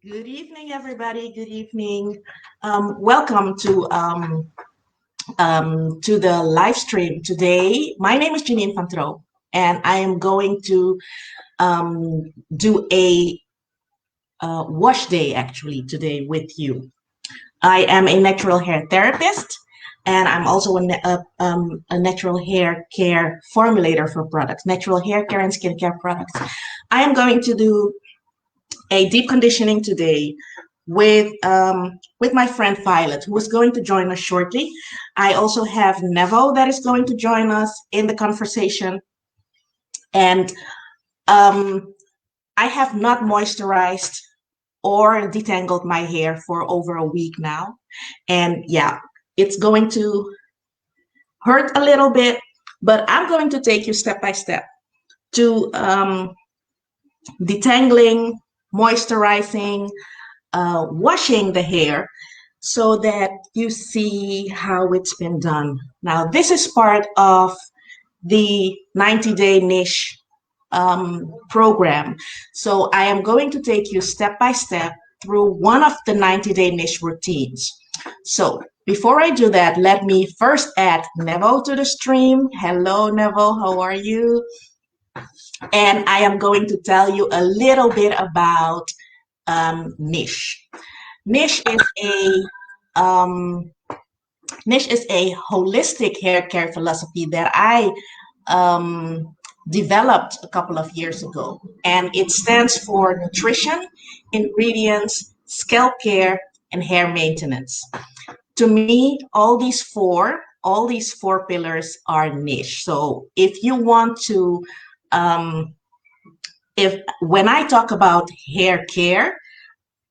Good evening, everybody. Good evening. Welcome to the live stream today. My name is Janine van Tro, and I am going to do a wash day actually today with you. I am a natural hair therapist, and I'm also a natural hair care formulator for products, natural hair care and skincare products. I am going to do a deep conditioning today with my friend Violet, who is going to join us shortly. I also have Nevo that is going to join us in the conversation, and um, I have not moisturized or detangled my hair for over a week now, and yeah, it's going to hurt a little bit, but I'm going to take you step by step to detangling, moisturizing, washing the hair so that you see how it's been done. Now, this is part of the 90-day niche program. So I am going to take you step by step through one of the 90-day niche routines. So before I do that, let me first add Nevo to the stream. Hello, Nevo, how are you? And I am going to tell you a little bit about niche. Niche is a um, Niche is a holistic hair care philosophy that I developed a couple of years ago, and it stands for nutrition, ingredients, scalp care, and hair maintenance. To me, all these four pillars are niche. So if you want to, um, if when I talk about hair care,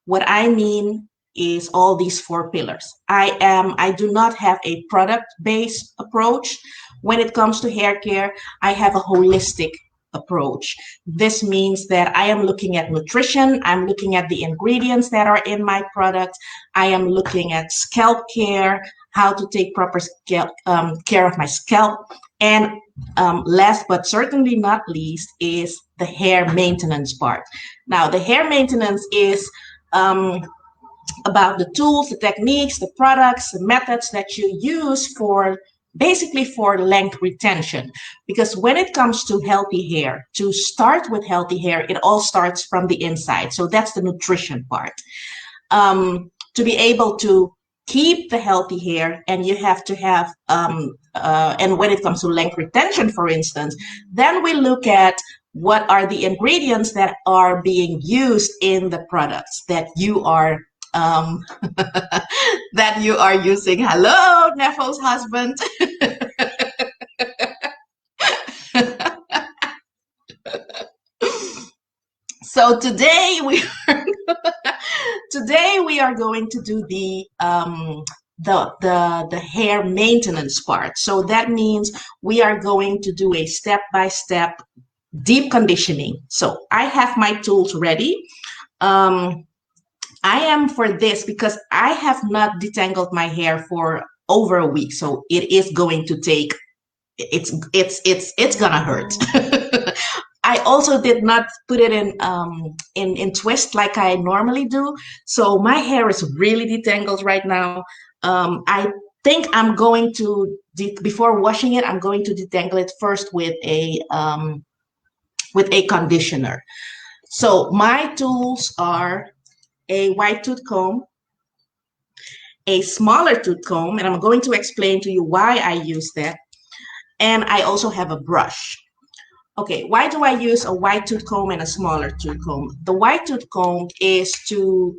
what I mean is all these four pillars. I do not have a product-based approach. When it comes to hair care, I have a holistic approach. This means that I am looking at nutrition, I'm looking at the ingredients that are in my product, I am looking at scalp care, how to take proper care of my scalp, and last but certainly not least is the hair maintenance part. Now, the hair maintenance is um, about the tools, the techniques, the products, the methods that you use for basically for length retention. Because when it comes to healthy hair, to start with healthy hair, it all starts from the inside. So that's the nutrition part. To be able to keep the healthy hair, and you have to have and when it comes to length retention, for instance, then we look at what are the ingredients that are being used in the products that you are um, that you are using. Hello, Nefo's husband. So today we are going to do the hair maintenance part. So that means we are going to do a step by step deep conditioning. So I have my tools ready. Um, I am for this because I have not detangled my hair for over a week. So it is going to take it's gonna hurt. I also did not put it in twist like I normally do. So my hair is really detangled right now. I think I'm going to before washing it, I'm going to detangle it first with a conditioner. So my tools are a white tooth comb, a smaller tooth comb, and I'm going to explain to you why I use that. And I also have a brush. Okay, why do I use a white tooth comb and a smaller tooth comb? The white tooth comb is to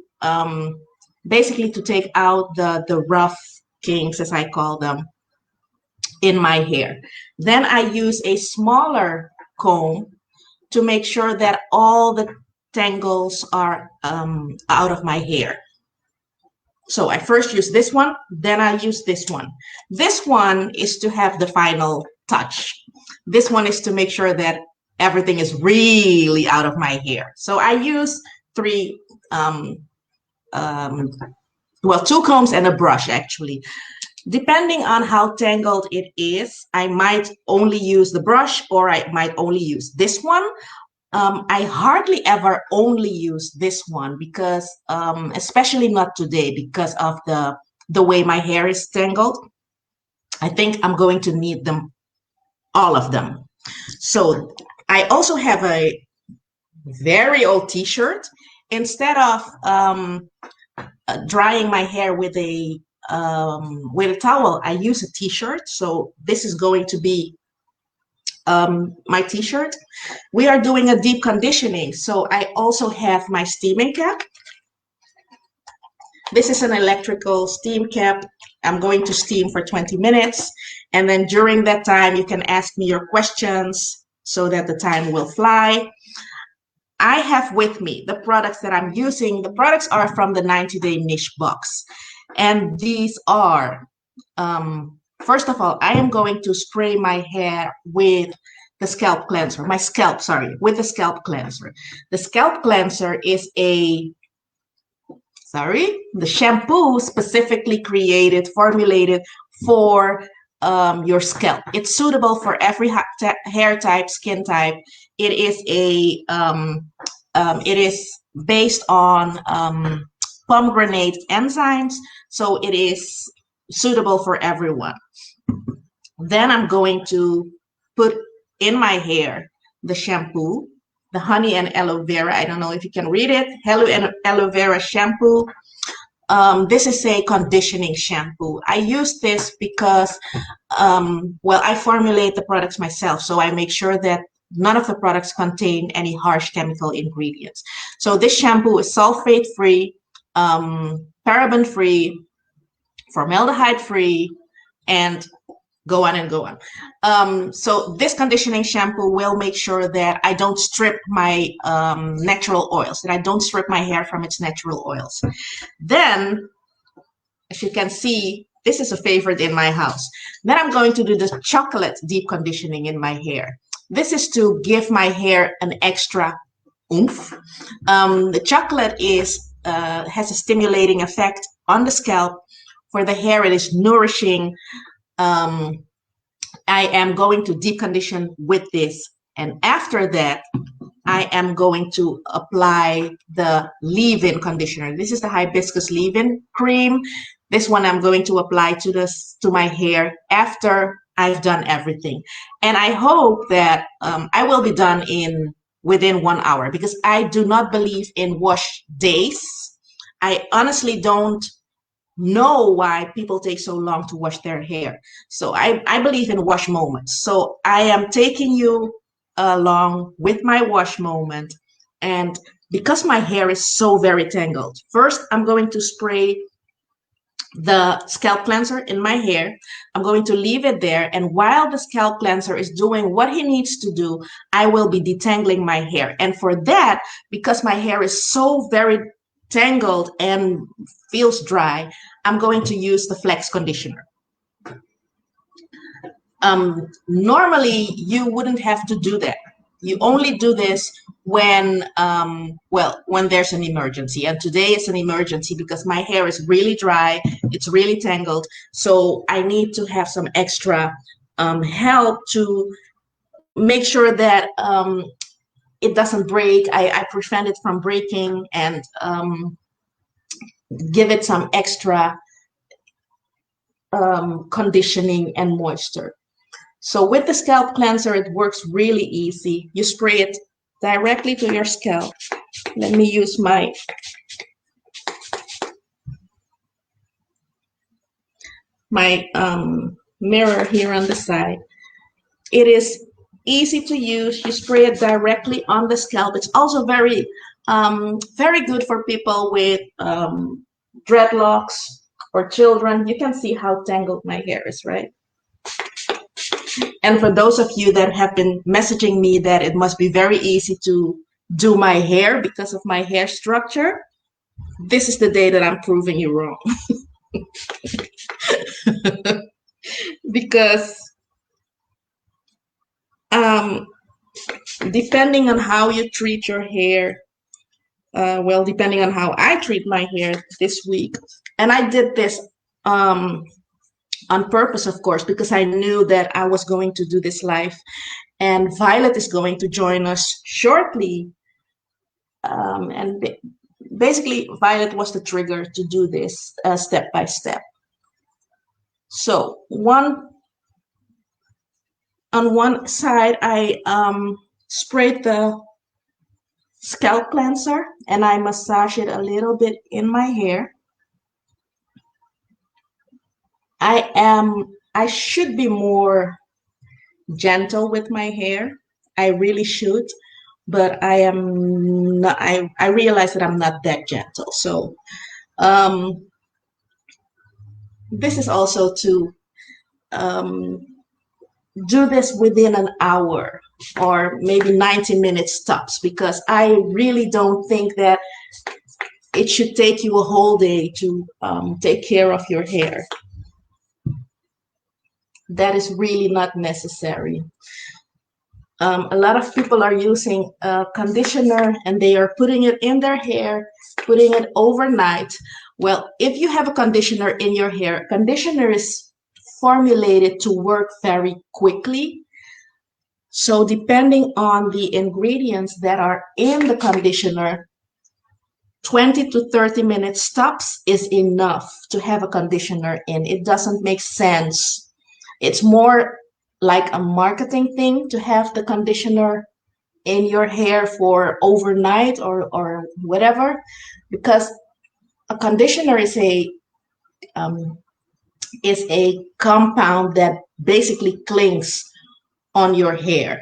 basically to take out the rough kinks, as I call them, in my hair. Then I use a smaller comb to make sure that all the tangles are out of my hair. So I first use this one, then I use this one. This one is to have the final touch. This one is to make sure that everything is really out of my hair. So I use three, um, well, two combs and a brush actually. Depending on how tangled it is, I might only use the brush or I might only use this one. I hardly ever only use this one because, especially not today, because of the way my hair is tangled. I think I'm going to need them, all of them. So I also have a very old T-shirt. Instead of drying my hair with a towel, I use a T-shirt. So this is going to be my T-shirt. We are doing a deep conditioning, so I also have my steaming cap. This is an electrical steam cap. I'm going to steam for 20 minutes, and then during that time, you can ask me your questions so that the time will fly. I have with me the products that I'm using. The products are from the 90-day niche box, and these are, first of all, I am going to spray my hair with the scalp cleanser, with the scalp cleanser. The scalp cleanser is the shampoo specifically formulated for your scalp. It's suitable for every hair type, skin type. It is it is based on pomegranate enzymes, so it is suitable for everyone. Then I'm going to put in my hair the shampoo, the honey and aloe vera. I don't know if you can read it. Hello and aloe vera shampoo. This is a conditioning shampoo. I use this because, well, I formulate the products myself, so I make sure that none of the products contain any harsh chemical ingredients. So this shampoo is sulfate-free, paraben-free, formaldehyde-free, and go on and go on. So this conditioning shampoo will make sure that I don't strip my natural oils, that I don't strip my hair from its natural oils. Then, as you can see, this is a favorite in my house. Then I'm going to do the chocolate deep conditioning in my hair. This is to give my hair an extra oomph. The chocolate has a stimulating effect on the scalp. For the hair, it is nourishing. I am going to deep condition with this. And after that, I am going to apply the leave-in conditioner. This is the hibiscus leave-in cream. This one I'm going to apply to my hair after I've done everything. And I hope that I will be done within 1 hour, because I do not believe in wash days. I honestly don't know why people take so long to wash their hair. So I believe in wash moments. So I am taking you along with my wash moment. And because my hair is so very tangled, first I'm going to spray the scalp cleanser in my hair. I'm going to leave it there. And while the scalp cleanser is doing what he needs to do, I will be detangling my hair. And for that, because my hair is so very tangled and feels dry, I'm going to use the flex conditioner. Normally, you wouldn't have to do that. You only do this when, when there's an emergency. And today is an emergency because my hair is really dry. It's really tangled. So I need to have some extra help to make sure that it doesn't break. I prevent it from breaking and give it some extra conditioning and moisture. So with the scalp cleanser, it works really easy. You spray it directly to your scalp. Let me use my mirror here on the side. It is easy to use. You spray it directly on the scalp. It's also very good for people with dreadlocks or children. You can see how tangled my hair is, right? And for those of you that have been messaging me that it must be very easy to do my hair because of my hair structure, this is the day that I'm proving you wrong. Because depending on how you treat your hair, depending on how I treat my hair this week, and I did this on purpose, of course, because I knew that I was going to do this live, and Violet is going to join us shortly. And basically, Violet was the trigger to do this step by step. So on one side, I sprayed the scalp cleanser and I massage it a little bit in my hair. I should be more gentle with my hair. I really should, but I am not. I realize that I'm not that gentle. So this is also to do this within an hour or maybe 90 minutes tops, because I really don't think that it should take you a whole day to take care of your hair. That is really not necessary. A lot of people are using a conditioner and they are putting it in their hair, putting it overnight. Well, if you have a conditioner in your hair, conditioner is formulated to work very quickly. So depending on the ingredients that are in the conditioner, 20 to 30 minutes tops is enough to have a conditioner in. It doesn't make sense. It's more like a marketing thing to have the conditioner in your hair for overnight or whatever, because a conditioner is a compound that basically clings on your hair,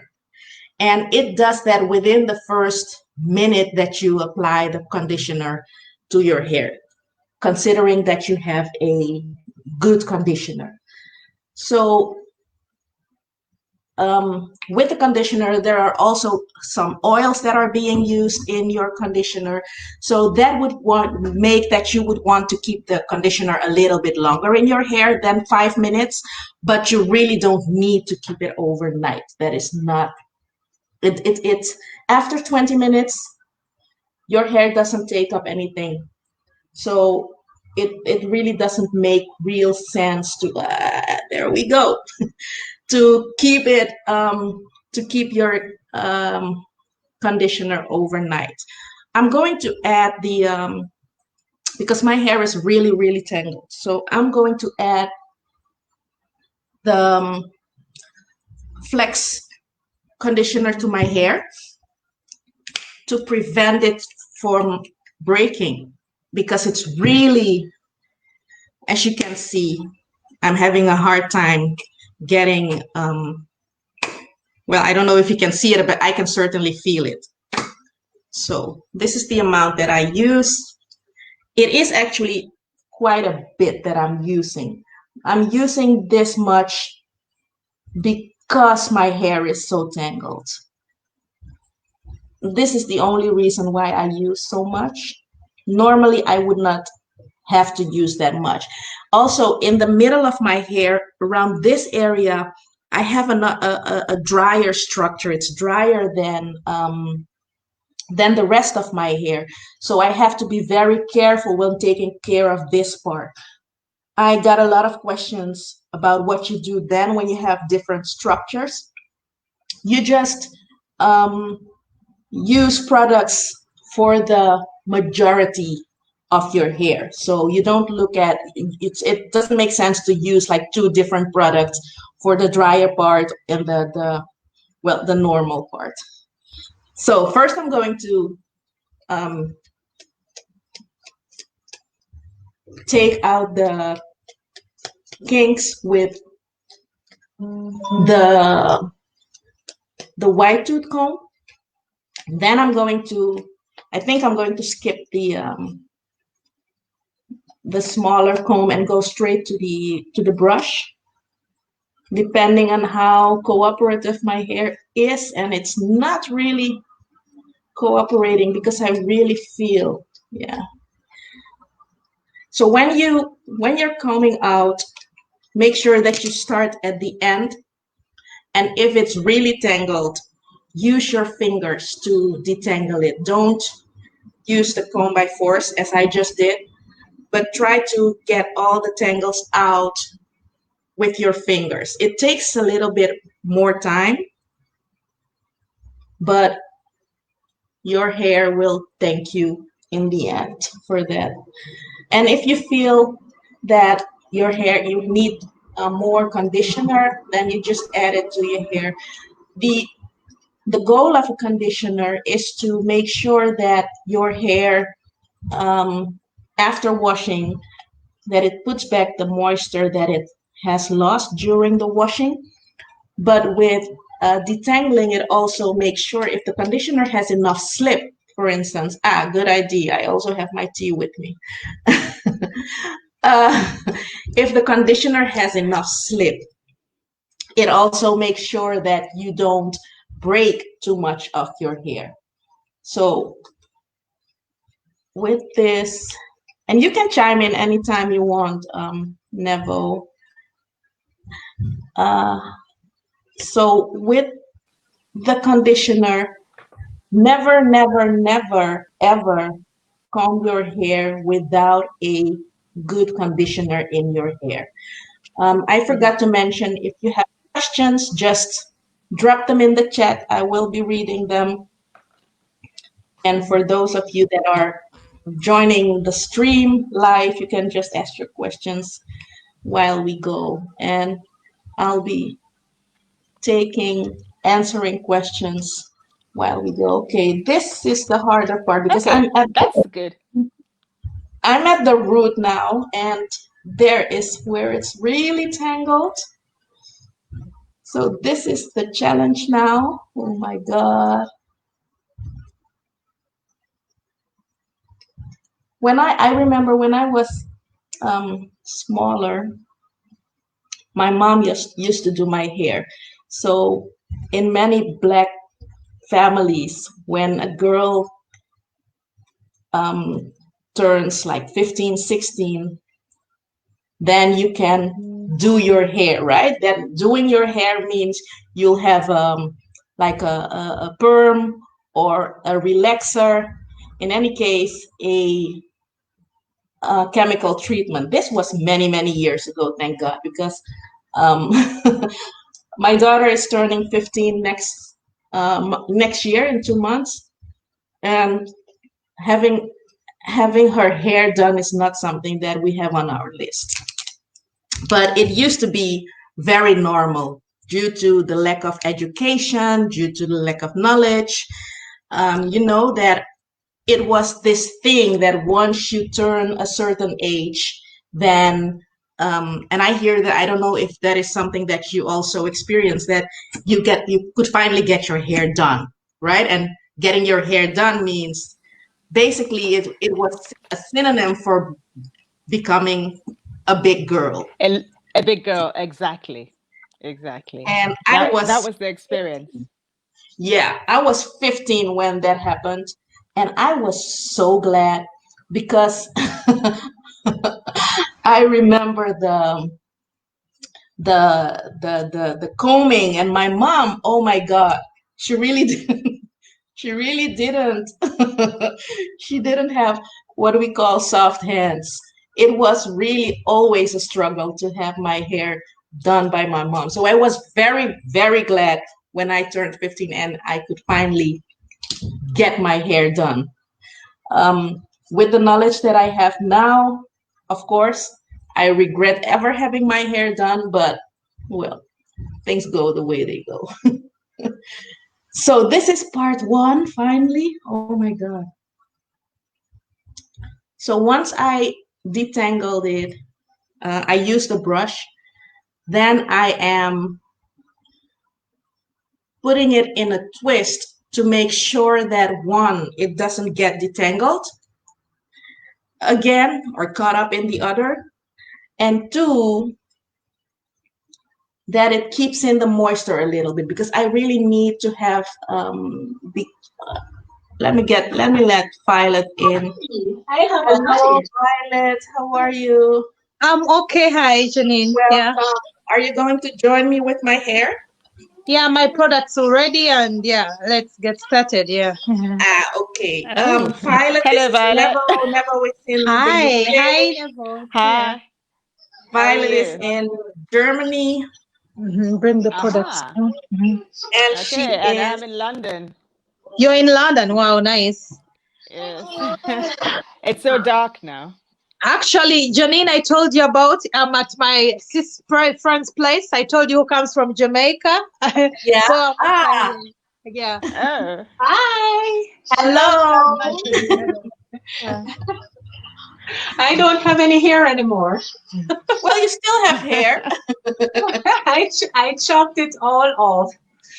and it does that within the first minute that you apply the conditioner to your hair, considering that you have a good conditioner. So with the conditioner, there are also some oils that are being used in your conditioner. So that would make that you would want to keep the conditioner a little bit longer in your hair than 5 minutes, but you really don't need to keep it overnight. That is not, it's after 20 minutes, your hair doesn't take up anything. So it really doesn't make real sense to, there we go. To keep it to keep your conditioner overnight. I'm going to add the because my hair is really tangled, so I'm going to add the flex conditioner to my hair to prevent it from breaking, because it's really, as you can see, I'm having a hard time getting well, I don't know if you can see it, but I can certainly feel it. So this is the amount that I use. It is actually quite a bit that I'm using. I'm using this much because my hair is so tangled. This is the only reason why I use so much. Normally, I would not have to use that much. Also, in the middle of my hair, around this area, I have a drier structure. It's drier than the rest of my hair. So I have to be very careful when taking care of this part. I got a lot of questions about what you do then when you have different structures. You just use products for the majority of your hair. So you don't look at it doesn't make sense to use like 2 different products for the drier part and the normal part. So first I'm going to take out the kinks with the white tooth comb. Then I think I'm going to skip the smaller comb and go straight to the brush, depending on how cooperative my hair is. And it's not really cooperating because I really feel, yeah. So when you're combing out, make sure that you start at the end. And if it's really tangled, use your fingers to detangle it. Don't use the comb by force as I just did, but try to get all the tangles out with your fingers. It takes a little bit more time, but your hair will thank you in the end for that. And if you feel that your hair, you need more conditioner, then you just add it to your hair. The the goal of a conditioner is to make sure that your hair, um, after washing, that it puts back the moisture that it has lost during the washing. But with detangling, it also makes sure if the conditioner has enough slip, for instance, good idea. I also have my tea with me. uh, if the conditioner has enough slip, it also makes sure that you don't break too much of your hair. So with this, and you can chime in anytime you want, Neville. Uh, so with the conditioner, never, never, never, ever comb your hair without a good conditioner in your hair. I forgot to mention, if you have questions, just drop them in the chat. I will be reading them. And for those of you that are joining the stream live, you can just ask your questions while we go. And I'll be answering questions while we go. Okay, this is the harder part because Okay, that's good. I'm at the root now, and there is where it's really tangled. So this is the challenge now. Oh my God. I remember when I was smaller, my mom used to do my hair. So in many black families, when a girl um, turns like 15, 16, then you can do your hair, right? That doing your hair means you'll have like a perm or a relaxer. In any case, a chemical treatment. This was many, many years ago, thank God, because um, my daughter is turning 15 next year in 2 months, and having having her hair done is not something that we have on our list. But it used to be very normal due to the lack of education, due to the lack of knowledge. That it was this thing that once you turn a certain age, then, and I hear that, I don't know if that is something that you also experience, that you could finally get your hair done, right? And getting your hair done means basically it was a synonym for becoming a big girl. A big girl, exactly. Exactly. And That was the experience. yeah, I was 15 when that happened. And I was so glad because I remember the combing, and my mom, oh my God, she really didn't, she really didn't, she didn't have what we call soft hands. It was really always a struggle to have my hair done by my mom. So I was very, very glad when I turned 15 and I could finally get my hair done. With the knowledge that I have now, of course, I regret ever having my hair done, but well, things go the way they go. So this is part one, finally. Oh my God. So once I detangled it, I used a brush. Then I am putting it in a twist to make sure that one, it doesn't get detangled again or caught up in the other. And two, that it keeps in the moisture a little bit, because I really need to have the let me let Violet in. Hi, how are Hello, you? Violet. How are you? Okay. Hi, Janine. Yeah. Welcome. Are you going to join me with my hair? Yeah, my product's already, and yeah, let's get started. Yeah. Okay. Oh, Violet, this hello, is Violet. Neville. Neville is in the Hi. UK. Hi, Neville. Yeah. Hi, how are Violet is you? in Germany, Bring the products. Aha. and she Okay, and is. I'm in London. You're in London. Wow, nice. Yes. It's so dark now. Actually, Janine, I told you about at my friend's place. I told you who comes from Jamaica. Yeah. So I'm Ah, yeah. Oh. Hi. hello. Yeah. I don't have any hair anymore. Well, you still have hair. I chopped it all off.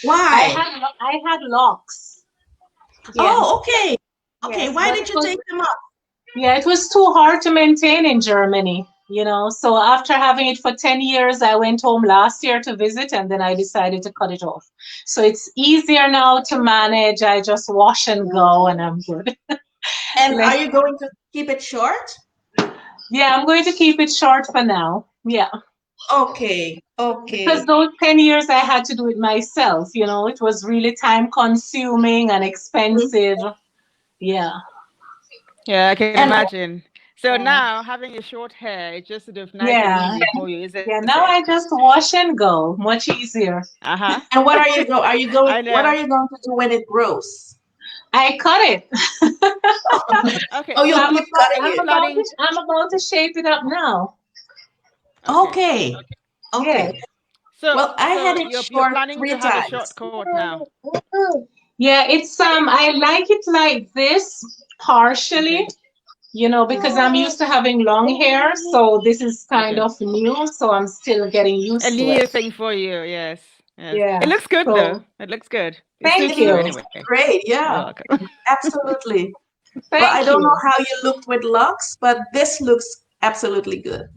Why? I had locks. Yeah. Oh, okay. Okay, Yes, why but did you take them off? it was too hard to maintain in Germany, you know. So after having it for 10 years, I went home last year to visit and then I decided to cut it off. So it's easier now to manage. I just wash and go and I'm good. And are Like, you going to keep it short? yeah, I'm going to keep it short for now. Yeah. Okay, Because okay. those 10 years I had to do it myself, you know, it was really time consuming and Mhm. expensive. Yeah. Yeah, I can And imagine. So Yeah. now having your short hair, it's just sort of nice and Yeah. easy for you, isn't Yeah. Now it? I just wash and go. Much easier. Uh-huh. what are you go? Are you going? I What are know. you going to do when it grows? I cut it. Okay, Oh, you'll so keep cutting are you it. planning? I'm about to shape it up now. Okay. Okay, Yes. okay. So Well, I had so it you're short planning to three have a short times. coat now. Yeah, it's I like it like this Okay. partially, you know, because I'm used to having long hair, so this is kind Okay. of new, so I'm still getting A used to new it. thing for you, yes. Yes. It Yeah. looks good though. So It looks good. It thank suits It you you. looks anyway. great. You're Yeah, welcome. absolutely. Well, I Thank don't know you. how you looked with locks, but this looks absolutely good.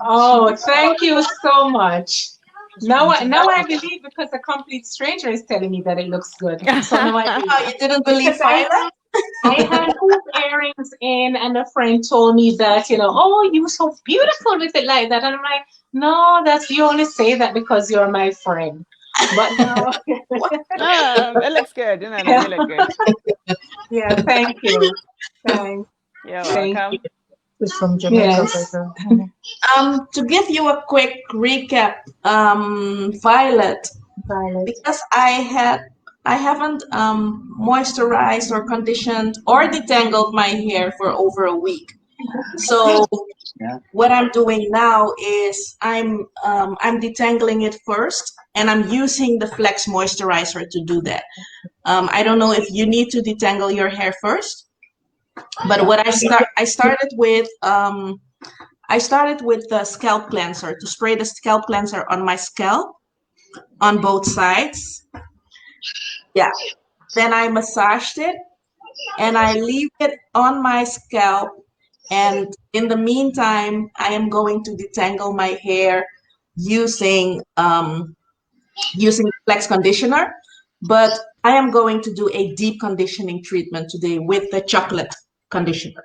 Oh, thank you so much. Now I believe because a complete stranger is telling me that it looks good. So now I believe Oh, you didn't believe because I Violet? I had hoop earrings in, and a friend told me that, you know, oh, you're so beautiful with it like that. And I'm like, no, that's you only say that because you're my friend. But no, What? It looks good. No, no, you look good. yeah, thank you. Thanks. You're Thank you. welcome. It's from Jamaica. Yes. To give you a quick recap, Violet, Violet. because I haven't moisturized or conditioned or detangled my hair for over a week. So what I'm doing now is I'm detangling it first, and I'm using the Flex moisturizer to do that. I don't know if you need to detangle your hair first, but what I started with the scalp cleanser to spray the scalp cleanser on my scalp on both sides. Yeah. Then I massaged it and I leave it on my scalp. And in the meantime, I am going to detangle my hair using using flex conditioner. But I am going to do a deep conditioning treatment today with the chocolate conditioner.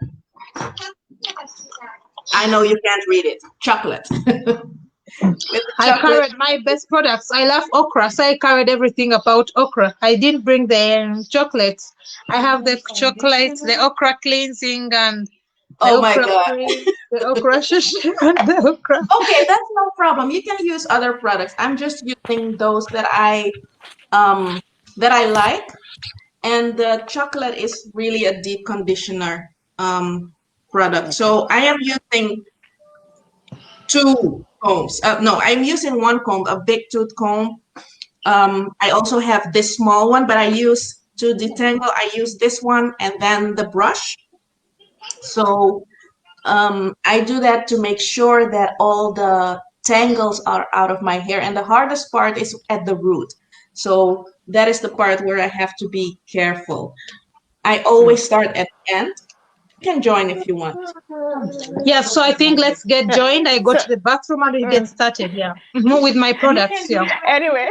I know you can't read it. Chocolate. With the I chocolate. carried my best products. I love okra, so I carried everything about okra. I didn't bring the chocolates. I have the chocolates, the okra cleansing, and the Oh my okra God. cream, the okra shish, and the okra. Okay, that's no problem. You can use other products. I'm just using those um that I like, and the chocolate is really a deep conditioner product. Okay. So I am using two combs. No, I'm using one comb, a big tooth comb. I also have this small one, but I use to detangle. I use this one and then the brush. So I do that to make sure that all the tangles are out of my hair. And the hardest part is at the root. So that is the part where I have to be careful. I Mm. always start at the end. You can join if you want. Yeah, so I think let's get Yeah. joined. I go So to the bathroom and we get uh, started. Yeah, with my products. Yeah. anyway,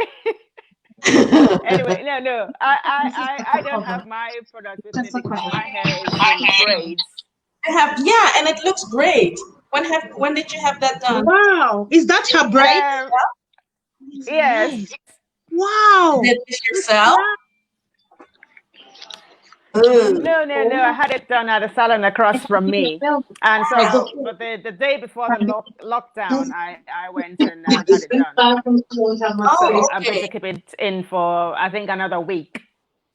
I anyway, no, no. I don't have my product with me because my hair is in braids. have, yeah, and it looks great. When did you have that done? Wow, is that her braid? Um, yes. Wow, Did this yourself? Ooh. No. I had it done at a salon across from me, and so but the day before the lockdown, I went and had it done. So Oh, I'm going okay. to keep it in for I think another week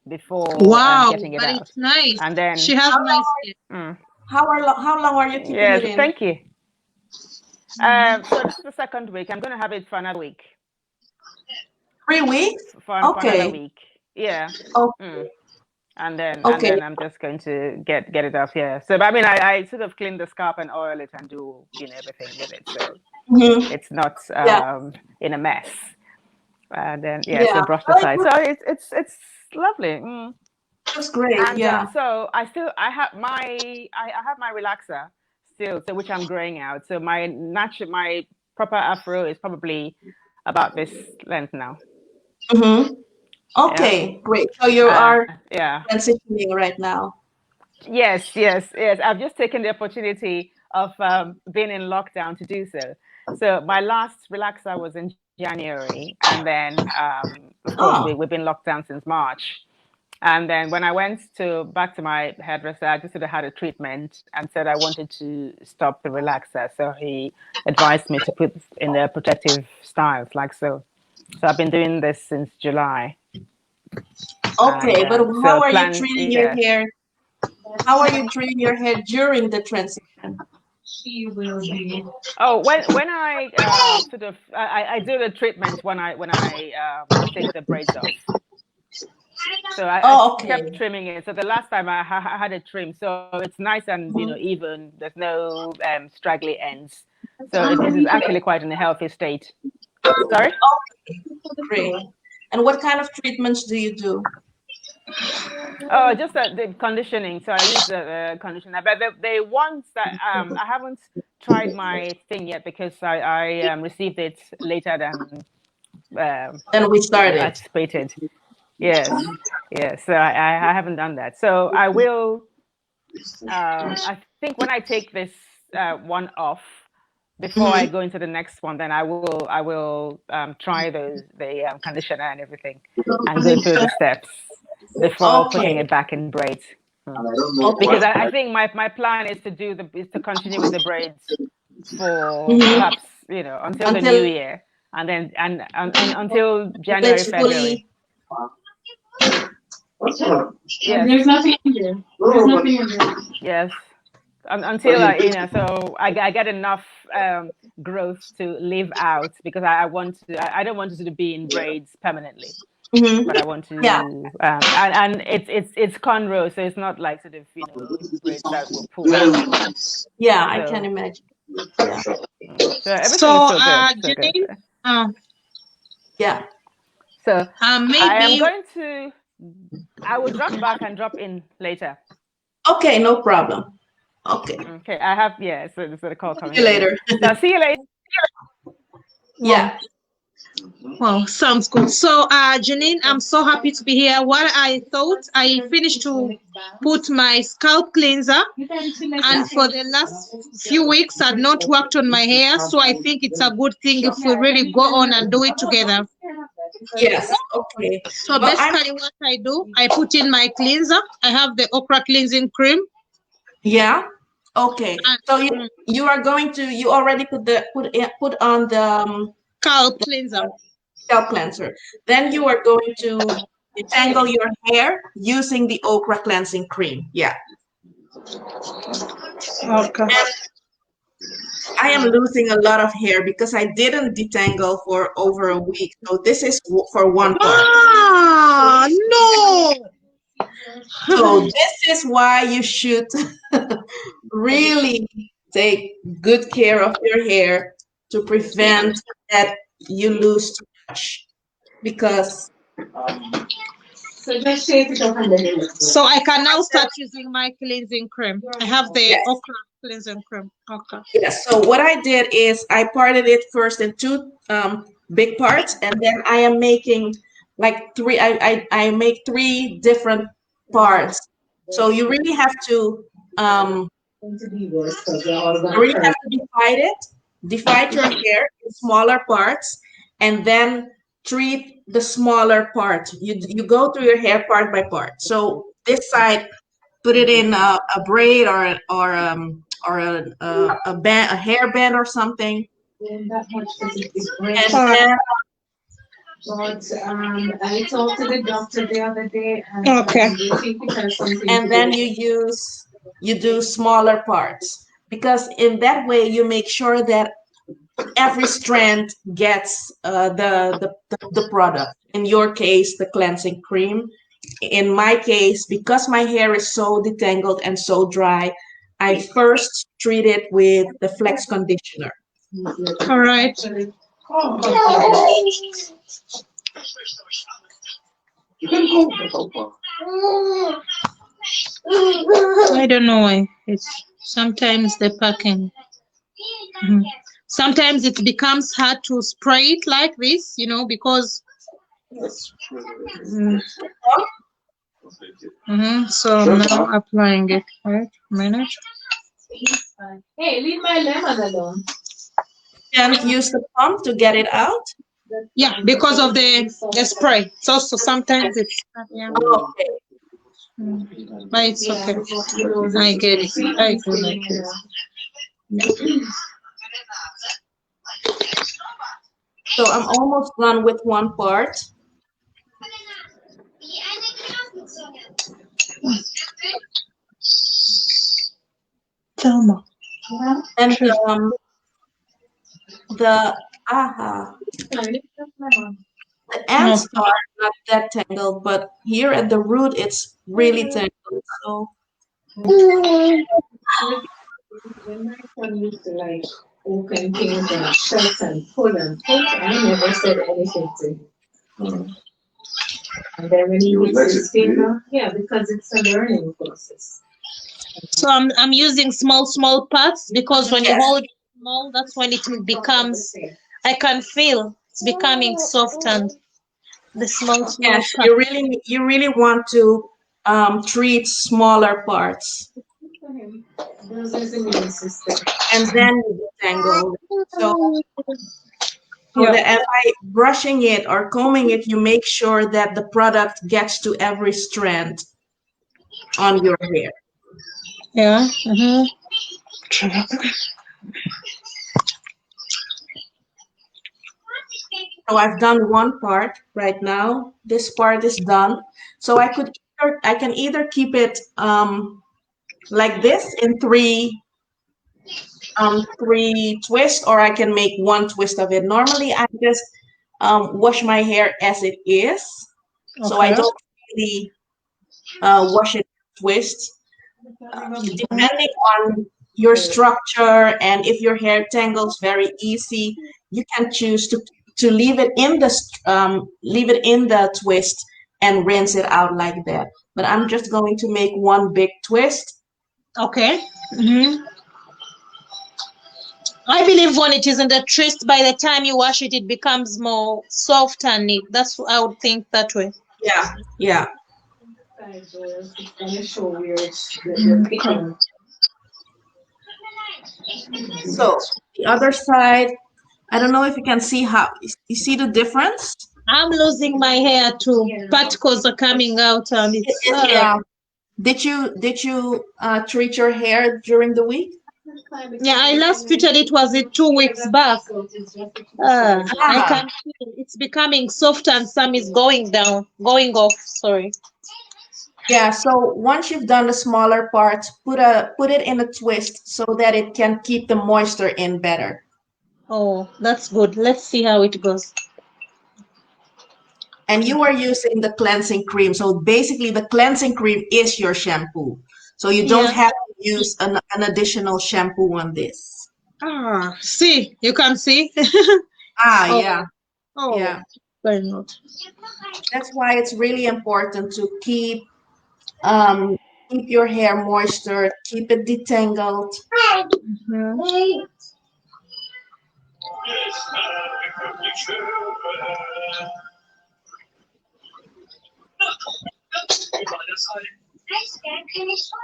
before Wow, getting it but out, it's nice. and then She has How nice long? skin. mm, How long are you keeping it yes, in? thank you. So this is the second week. I'm going to have it for another week. 3 weeks? For another Okay. week. Yeah. Oh, Mm. And then okay. I'm just going to get it off here. So, but I mean, I sort of clean the scalp and oil it and do everything with it, so Hmm. it's not Yeah. in a mess. And then so Yeah. brush the Well, side. So it's lovely. Mm. looks great. And Yeah. so I have my relaxer still, so which I'm growing out. So my proper afro is probably about this length now. Mm-hmm. Yeah. Okay, great. So you are Yeah. transitioning right now. Yes. I've just taken the opportunity of being in lockdown to do so. So my last relaxer was in January, and then of course Oh, we've been locked down since March. And then when I went back to my hairdresser, I just sort of had a treatment and said I wanted to stop the relaxer. So he advised me to put in the protective styles like so. So I've been doing this since July, and okay. But so how are you plan treating your yes. hair? How are you treating your hair during the transition? She will be. Oh, when I sort of I do the treatment when I take the braids off. So I Oh, kept okay. trimming it. So the last time I had it trimmed, so it's nice and even. There's no straggly ends. So it is actually quite in a healthy state. Sorry. Okay, great. And what kind of treatments do you do? Oh, just the conditioning. So I use the conditioner, but the ones that I haven't tried my thing yet because I received it later than Then we started. anticipated. Yes, yes. So I haven't done that. So I will. I think when I take this one off before I Hmm. go into the next one, then I will try the conditioner and everything, and go through the steps before putting Okay. it back in braids. Because Okay. I think my plan is to continue with the braids for Hmm. perhaps until the new Until year, and then and until January, it's February. fully. Yes, There's nothing in there. There's nothing in there. yes. Until so I get enough growth to live out because I want to. I don't want to sort of be in braids permanently, Hmm. but I want Yeah. to. And it's cornrow, so it's not like sort of braids that will pull out. Yeah, I can So imagine. Yeah. so everything is So, so good, so good. Janine, uh, Yeah. So I am maybe going to. I will drop back and drop in later. Okay, no problem. Okay. Okay, I have So there's a call See coming you through. later. So see you later. well, Yeah. well, sounds good. So, Janine, I'm so happy to be here. What I thought, I finished to put my scalp cleanser, Yeah. and for the last few weeks, I've not worked on my hair. So I think it's a good thing if we really go on and do it together. Yes. Okay. So Well, I'm. basically, what I do, I put in my cleanser. I have the okra cleansing cream. Yeah. Okay. And So you are going to you already put on the scalp cleanser. scalp cleanser. Then you are going to detangle your hair using the okra cleansing cream. Yeah. Okay. And I am losing a lot of hair because I didn't detangle for over a week. So this is for one part. Ah, no. So this is why you should really take good care of your hair to prevent that you lose too much. Because So just shake it up and then you So I can now start using my cleansing cream. I have the yes, okra cleansing cream. Okay. yes. So what I did is I parted it first in two big parts, and then I am making like three. I make three different parts. So you really have to you really have to divide your hair in smaller parts, and then treat the smaller part. You go through your hair part by part. So this side, put it in a braid or a band, a hair band or something, That much is and great. then But I talked to the doctor the other day, and Okay. they think it has something to and do then with you do smaller parts, because in that way you make sure that every strand gets the product. In your case, the cleansing cream. In my case, because my hair is so detangled and so dry, I first treat it with the flex conditioner. All right. I don't know why. It's sometimes the packing. Mhm. Sometimes it becomes hard to spray it like this, because. So I'm now applying it. Right? Minute. Hey, leave my lemon alone. Can't use the pump to get it out. Yeah, because of the spray. It's also sometimes it's yeah. Okay. But it's okay. I get it. I do like this. So I'm almost done with one part. Thelma. And the aha, the ends Okay. are not that tangled, but here at the root it's really tangled. So When my son used to like open things and shut and pull and pull, I never said anything to him. And then when he hits his finger, yeah, because it's a learning process. So I'm using small parts because when you yes, hold small, that's when it becomes. I can feel it's becoming soft and the small yes, parts. you really want to treat smaller parts, Those is immune system. and then you detangle. So Yeah. that as by brushing it or combing it, you make sure that the product gets to every strand on your hair. Yeah. So I've done one part right now. This part is done. So I can either keep it like this in three twists, or I can make one twist of it. Normally, I just wash my hair as it is, so I Okay. don't really wash it twist. Depending on your structure and if your hair tangles very easy, you can choose to leave it in the twist and rinse it out like that. But I'm just going to make one big twist. Okay. I believe when it is in the twist, by the time you wash it, it becomes more soft and neat. That's I would think that way. Yeah, yeah. It's gonna show where the picking. So the other side, I don't know if you can see how you see the difference. I'm losing my hair too. Particles are coming out and it's Yeah. Did you treat your hair during the week? yeah, I last tweeted it was it 2 weeks back. I Ah, can feel it's becoming soft and some is going off. Sorry. yeah. So once you've done the smaller parts, put it in a twist so that it can keep the moisture in better. Oh, that's good. Let's see how it goes. And you are using the cleansing cream. So basically, the cleansing cream is your shampoo. So you don't Yeah. have to use an additional shampoo on this. See, you can see. Ah, Oh, yeah, oh, yeah. very not. That's why it's really important to um, keep your hair moisture, keep it detangled. Mhm.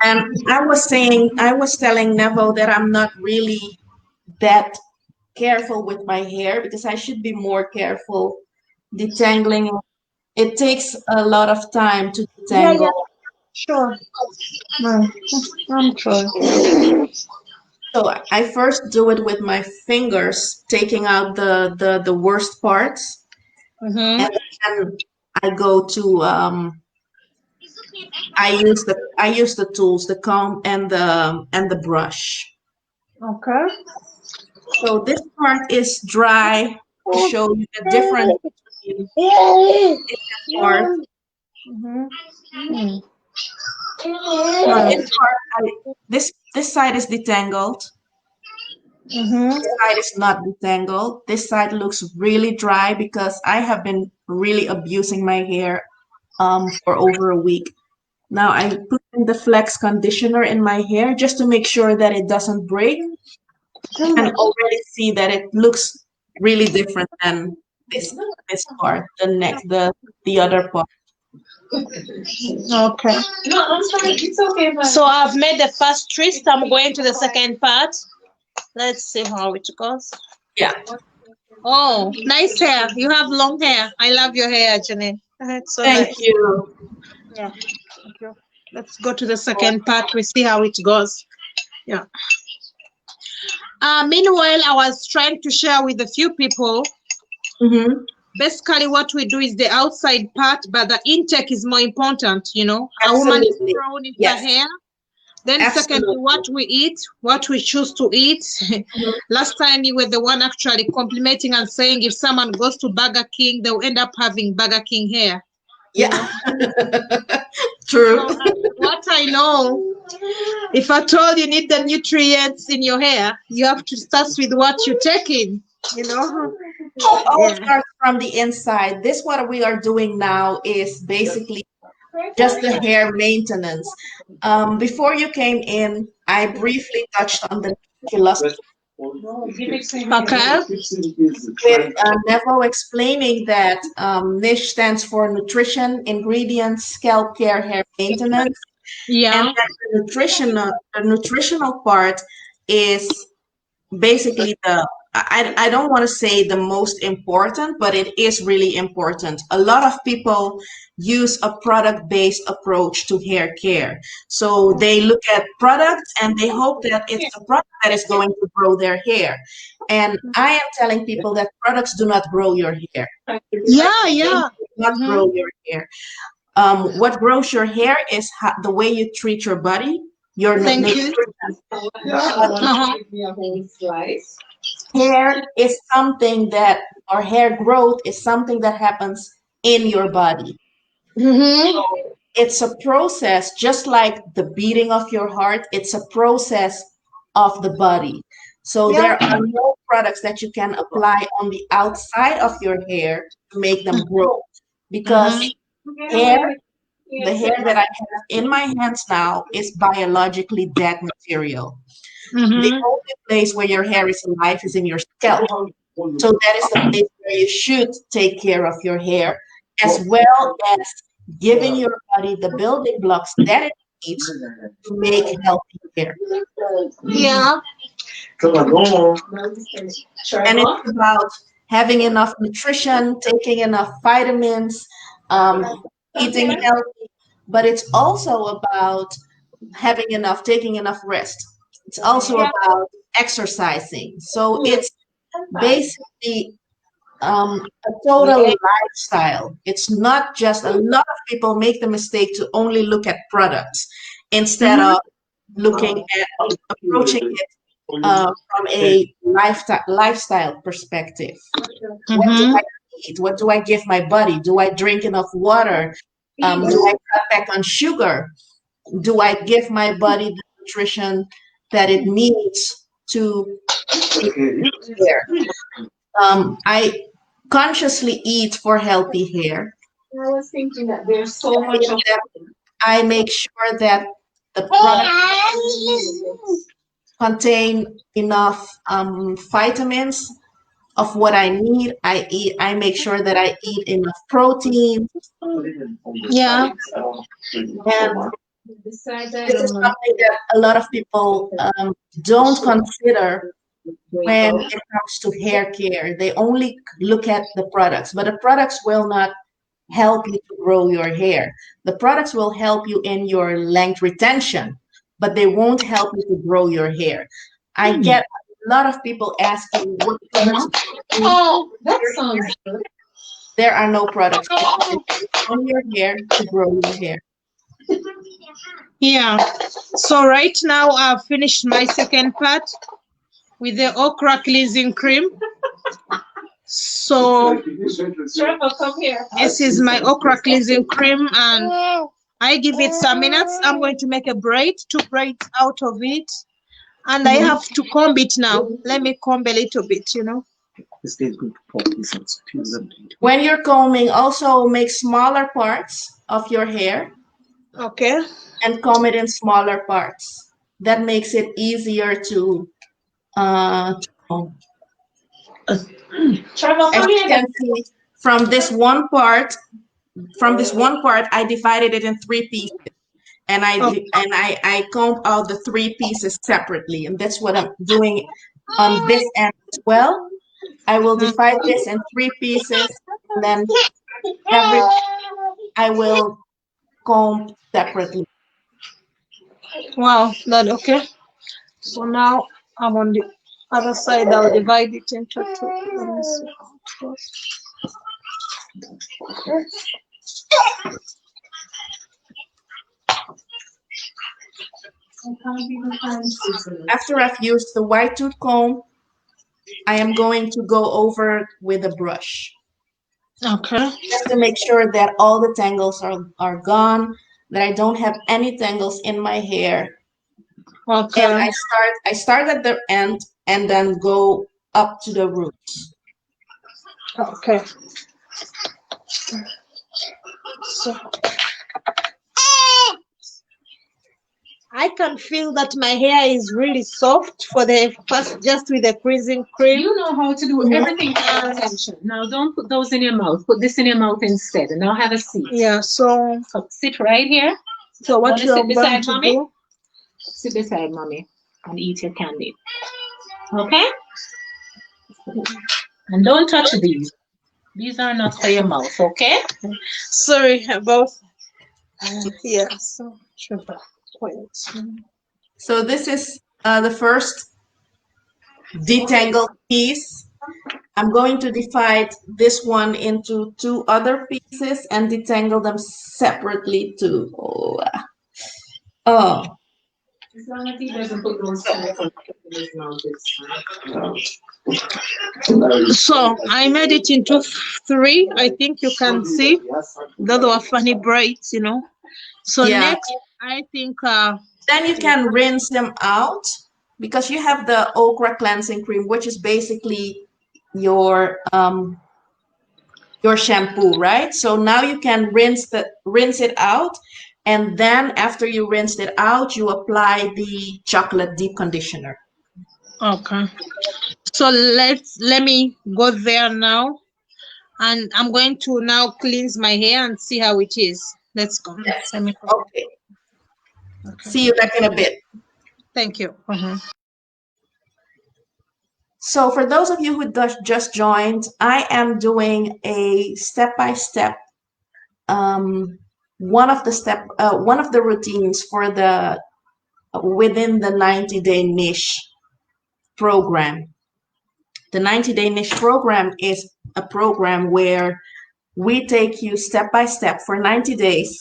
And I was telling Neville that I'm not really that careful with my hair because I should be more careful detangling. It takes a lot of time to Yeah, yeah. detangle. Sure. No, I'm trying. So I first do it with my fingers, taking out the worst parts, Mm-hmm. and then I go to I use the tools, the comb and the brush. Okay. So this part is dry to show you the difference between this part. Mm-hmm. So Right. this part, this side is detangled. Mm-hmm. This side is not detangled. This side looks really dry because I have been really abusing my hair for over a week. Now I put in the flex conditioner in my hair just to make sure that it doesn't break. You can already see that it looks really different than this part, the other part. Okay. No, I'm sorry. It's okay, man. So I've made the first twist. I'm going to the second part. Let's see how it goes. Yeah. Oh, nice hair. You have long hair. I love your hair, Janine. It's so Thank nice. you. Yeah. Thank you. Let's go to the second part. We see how it goes. Yeah. Meanwhile, I was trying to share with a few people. Mm-hmm. Basically, what we do is the outside part, but the intake is more important. You know, a woman is Absolutely. prone in her Yes. hair. Then secondly, Absolutely. what we eat, what we choose to eat. Mhm. Last time you were the one actually complimenting and saying if someone goes to Burger King, they'll end up having Burger King hair. You know? Yeah. True. So what I know, if at all you need the nutrients in your hair, you have to start with what you're taking. You know? All Yeah. starts from the inside. This what we are doing now is basically just the hair maintenance. Before you came in, I briefly touched on the philosophy Okay. with Nevo explaining that NISH stands for Nutrition, Ingredients, Scalp Care, Hair Maintenance, and Yeah. that the nutritional part is basically I don't want to say the most important, but it is really important. A lot of people use a product-based approach to hair care. So they look at products and they hope that it's the product that is going to grow their hair. And I am telling people that products do not grow your hair. Yeah, yeah. Do not grow your hair. What grows your hair is the way you treat your body, your Thank you. nutrition. Uh-huh. Hair is something that, or hair growth is something that happens in your body. Mm-hmm. It's a process, just like the beating of your heart, it's a process of the body. So Yeah. there are no products that you can apply on the outside of your hair to make them grow because hair, the hair that I have in my hands now is biologically dead material. The Mm-hmm. only place where your hair is alive is in your scalp. So that is the place where you should take care of your hair, as well as giving your body the building blocks that it needs to make healthy hair. Yeah. And it's about having enough nutrition, taking enough vitamins, eating healthy, but it's also about taking enough rest. It's also about exercising. So it's basically a total lifestyle. It's not just a lot of people make the mistake to only look at products instead Mm-hmm. of looking at approaching it from a lifestyle perspective. What do Mm-hmm. I eat? What do I give my body? Do I drink enough water? Do I cut back on sugar? Do I give my body the nutrition that it needs to be there? I consciously eat for healthy hair. I was thinking that there's so That much means of that I make sure that the product contain enough vitamins of what I need. I eat. I make sure that I eat enough protein, Yeah. and besides this that. is something that a lot of people don't consider when it comes to hair care. They only look at the products, but the products will not help you to grow your hair. The products will help you in your length retention, but they won't help you to grow your hair. I get a lot of people asking what products do Oh, that your hair. sounds good. There are no products on your hair to grow your hair. Yeah. So right now I've finished my second part with the okra cleansing cream. So Trevor, come here. this is my okra cleansing cream, and I give it some minutes. I'm going to make a braid, two braids out of it, and I have to comb it now. Let me comb a little bit, you know. When you're combing, also make smaller parts of your hair Okay. and comb it in smaller parts. That makes it easier to comb. Trevor, As come you here. can see, from this one part, I divided it in three pieces, and I comb out the three pieces separately, and that's what I'm doing on this end as well. I will divide this in three pieces, and then every I will comb separately. Wow, that okay. So now I'm on the other side. I'll divide it into two. Let me see how it goes. After I've used the white tooth comb, I am going to go over it with a brush, Okay. just to make sure that all the tangles are gone, that I don't have any tangles in my hair. Okay. And I start at the end and then go up to the roots. Okay. So I can feel that my hair is really soft for the first, just with the cleansing cream. You know how to do everything for attention. Now don't put those in your mouth. Put this in your mouth instead. And now have a seat. Yeah. So Sit right here. what Wanna you're sit going beside to mommy? do? Sit beside mommy and eat your candy. Okay? And don't touch these. These are not for your mouth, okay? Sorry about. Yeah. So sugar. Quiet. So this is the first detangled piece. I'm going to divide this one into two other pieces and detangle them separately too. Oh. As long as he doesn't put those chemicals in his mouth, it's fine. So I made it into three. I think you can see. Those were funny braids, you know. So Yeah. next, I think. Then you can rinse them out because you have the okra cleansing cream, which is basically your shampoo, right? So now you can rinse it out, and then after you rinsed it out, you apply the chocolate deep conditioner. Okay. So let me go there now, and I'm going to now cleanse my hair and see how it is. Let's go. Yes. Let me go. Okay. See you back in a bit. Thank you. So for those of you who just joined, I am doing a step-by-step one of the routines for the within the 90-day niche program. The 90-day niche program is a program where we take you step by step for 90 days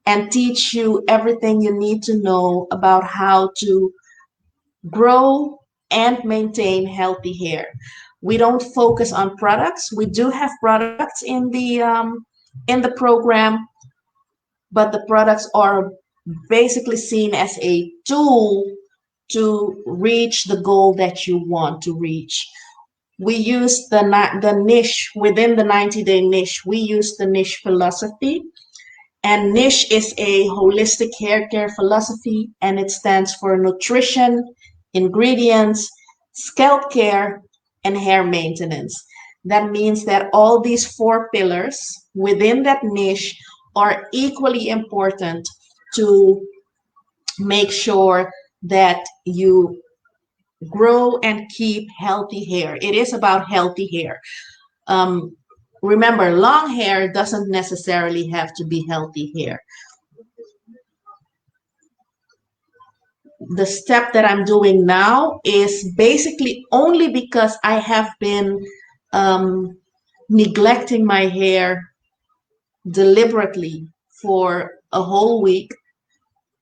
and teach you everything you need to know about how to grow and maintain healthy hair. We don't focus on products. We do have products in the program, but the products are basically seen as a tool to reach the goal that you want to reach. We use the niche within the 90-day niche. We use the niche philosophy, and niche is a holistic hair care philosophy, and it stands for nutrition, ingredients, scalp care, and hair maintenance. That means that all these four pillars within that niche are equally important to make sure that you grow and keep healthy hair. It is about healthy hair. remember, long hair doesn't necessarily have to be healthy hair. The step that I'm doing now is basically only because I have been neglecting my hair deliberately for a whole week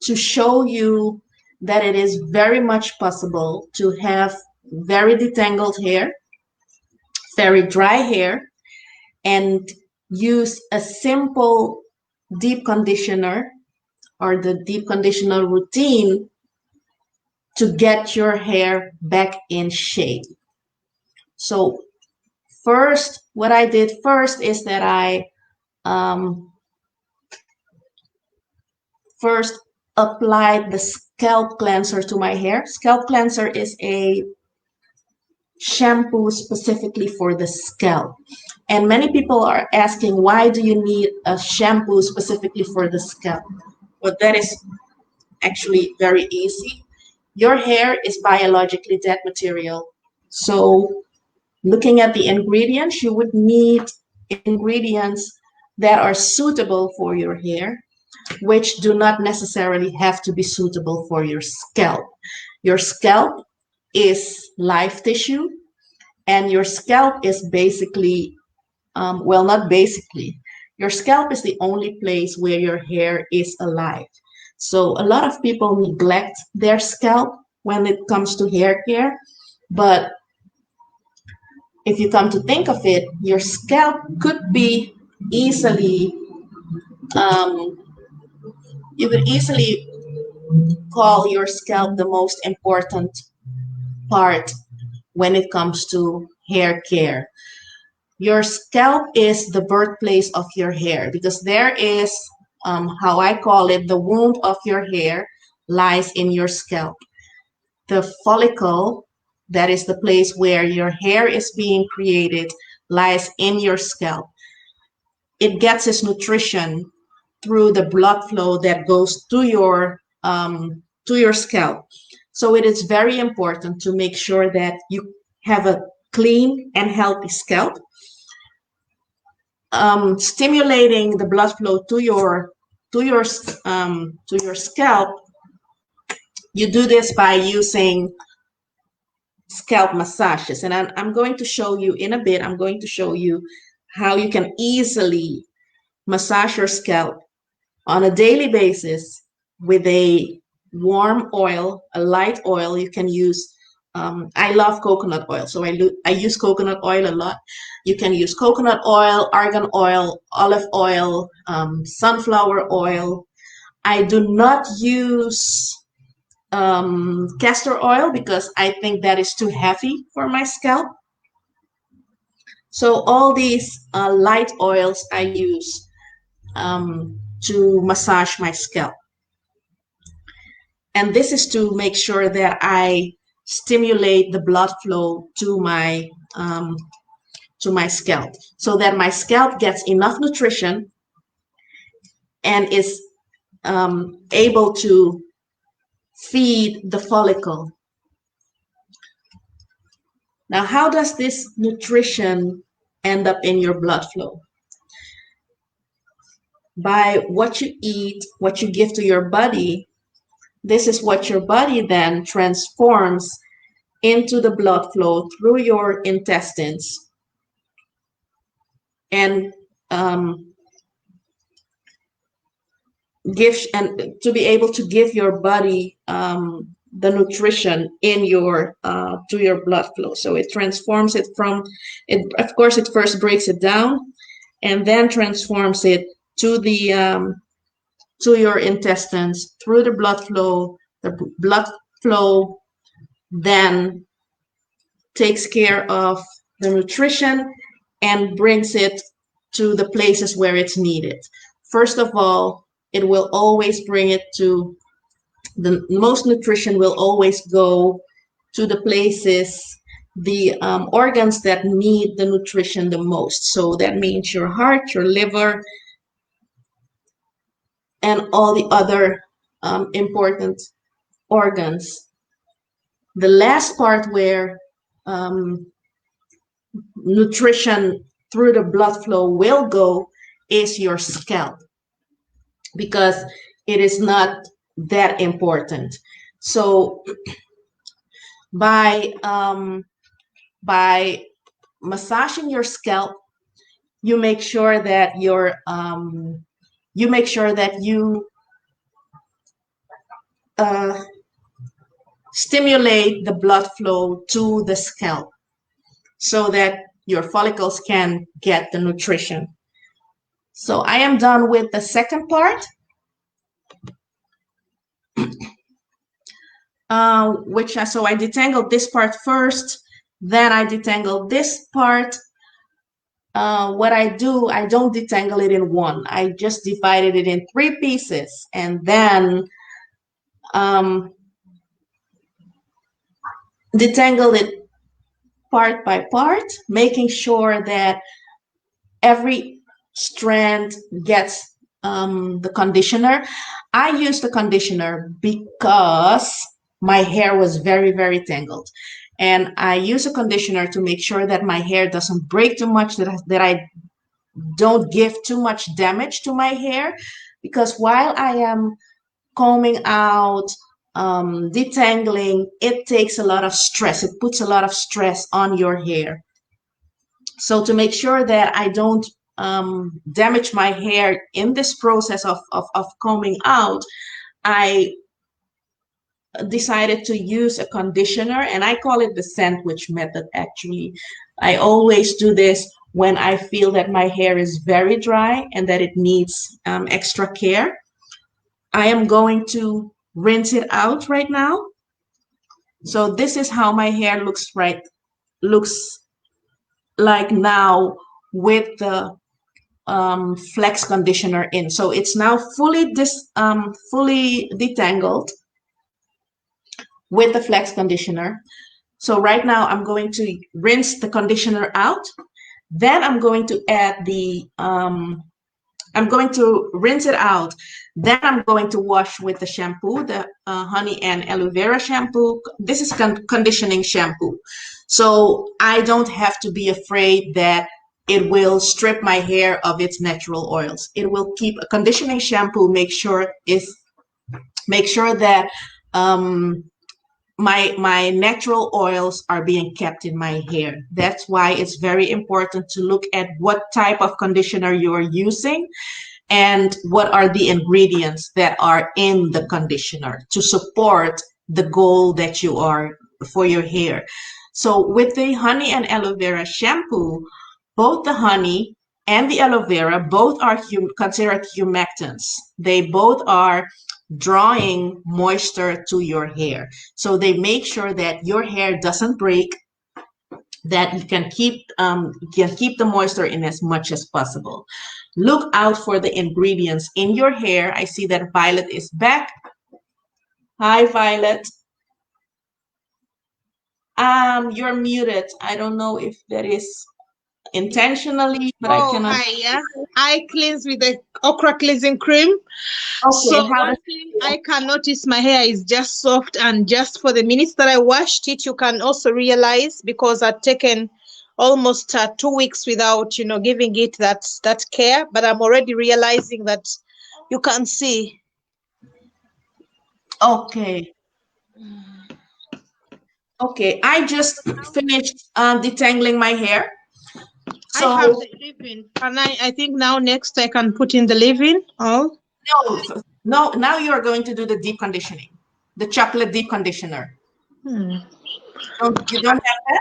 to show you that it is very much possible to have very detangled hair, very dry hair, and use a simple deep conditioner or the deep conditioner routine to get your hair back in shape. So first, what I did first is that I first applied the scalp cleanser to my hair. Scalp cleanser is a shampoo specifically for the scalp. And many people are asking, why do you need a shampoo specifically for the scalp? Well, that is actually very easy. Your hair is biologically dead material. So looking at the ingredients, you would need ingredients that are suitable for your hair, which do not necessarily have to be suitable for your scalp. Your scalp is live tissue, and your scalp is basically, well, not basically, your scalp is the only place where your hair is alive. So a lot of people neglect their scalp when it comes to hair care, but if you come to think of it, your scalp could be easily, um, you could easily call your scalp the most important part when it comes to hair care. Your scalp is the birthplace of your hair because there is, how I call it, the womb of your hair lies in your scalp. The follicle, that is the place where your hair is being created, lies in your scalp. It gets its nutrition through the blood flow that goes to your scalp. So it is very important to make sure that you have a clean and healthy scalp. Stimulating the blood flow to your scalp, you do this by using scalp massages, and I'm going to show you in a bit. I'm going to show you how you can easily massage your scalp on a daily basis with a warm oil, a light oil. You can use, I love coconut oil, so I use coconut oil a lot. You can use coconut oil, argan oil, olive oil, sunflower oil. I do not use castor oil because I think that is too heavy for my scalp. So all these light oils I use to massage my scalp. And this is to make sure that I stimulate the blood flow to my scalp so that my scalp gets enough nutrition and is able to feed the follicle. Now, how does this nutrition end up in your blood flow? By what you eat, what you give to your body, this is what your body then transforms into the blood flow through your intestines and to be able to give your body the nutrition in your to your blood flow. So it transforms it from it. Of course, it first breaks it down and then transforms it to the to your intestines through the blood flow. The blood flow then takes care of the nutrition and brings it to the places where it's needed. First of all, it will always bring it to the most nutrition will always go to the places, the organs that need the nutrition the most. So that means your heart, your liver, and all the other important organs. The last part where nutrition through the blood flow will go is your scalp, because it is not that important. So by massaging your scalp, you make sure that you uh, stimulate the blood flow to the scalp so that your follicles can get the nutrition. So I am done with the second part, so I detangled this part first, then I detangled this part. What I do, I don't detangle it in one. I just divided it in 3 pieces, and then detangle it part by part, making sure that every strand gets the conditioner. I use the conditioner because my hair was very, very tangled. And I use a conditioner to make sure that my hair doesn't break too much, that I don't give too much damage to my hair. Because while I am combing out, detangling, it takes a lot of stress. It puts a lot of stress on your hair. So to make sure that I don't damage my hair in this process of combing out, I decided to use a conditioner, and I call it the sandwich method. Actually, I always do this when I feel that my hair is very dry and that it needs extra care. I am going to rinse it out right now. So this is how my hair looks like now with the flex conditioner in. So it's now fully detangled with the flex conditioner. So right now I'm going to rinse the conditioner out. Then I'm going to add I'm going to rinse it out. Then I'm going to wash with the shampoo, the honey and aloe vera shampoo. This is conditioning shampoo. So I don't have to be afraid that it will strip my hair of its natural oils. It will keep a conditioning shampoo, make sure that my natural oils are being kept in my hair. That's why it's very important to look at what type of conditioner you're using and what are the ingredients that are in the conditioner to support the goal that you are for your hair. So with the honey and aloe vera shampoo, both the honey and the aloe vera both are considered humectants. They both are drawing moisture to your hair. So they make sure that your hair doesn't break, that you can keep the moisture in as much as possible. Look out for the ingredients in your hair. I see that Violet is back. Hi, Violet. You're muted. I don't know if that is intentionally, but I cannot. Hi, yeah. I cleanse with the okra cleansing cream. Okay, So one thing I can notice, my hair is just soft, and just for the minutes that I washed it, you can also realize, because I've taken almost 2 weeks without, giving it that care, but I'm already realizing that you can see. Okay. Okay, I just finished detangling my hair. So I have the leave-in, and I think now next I can put in the leave-in. Oh. No, now you are going to do the deep conditioning, the chocolate deep conditioner. You don't have that?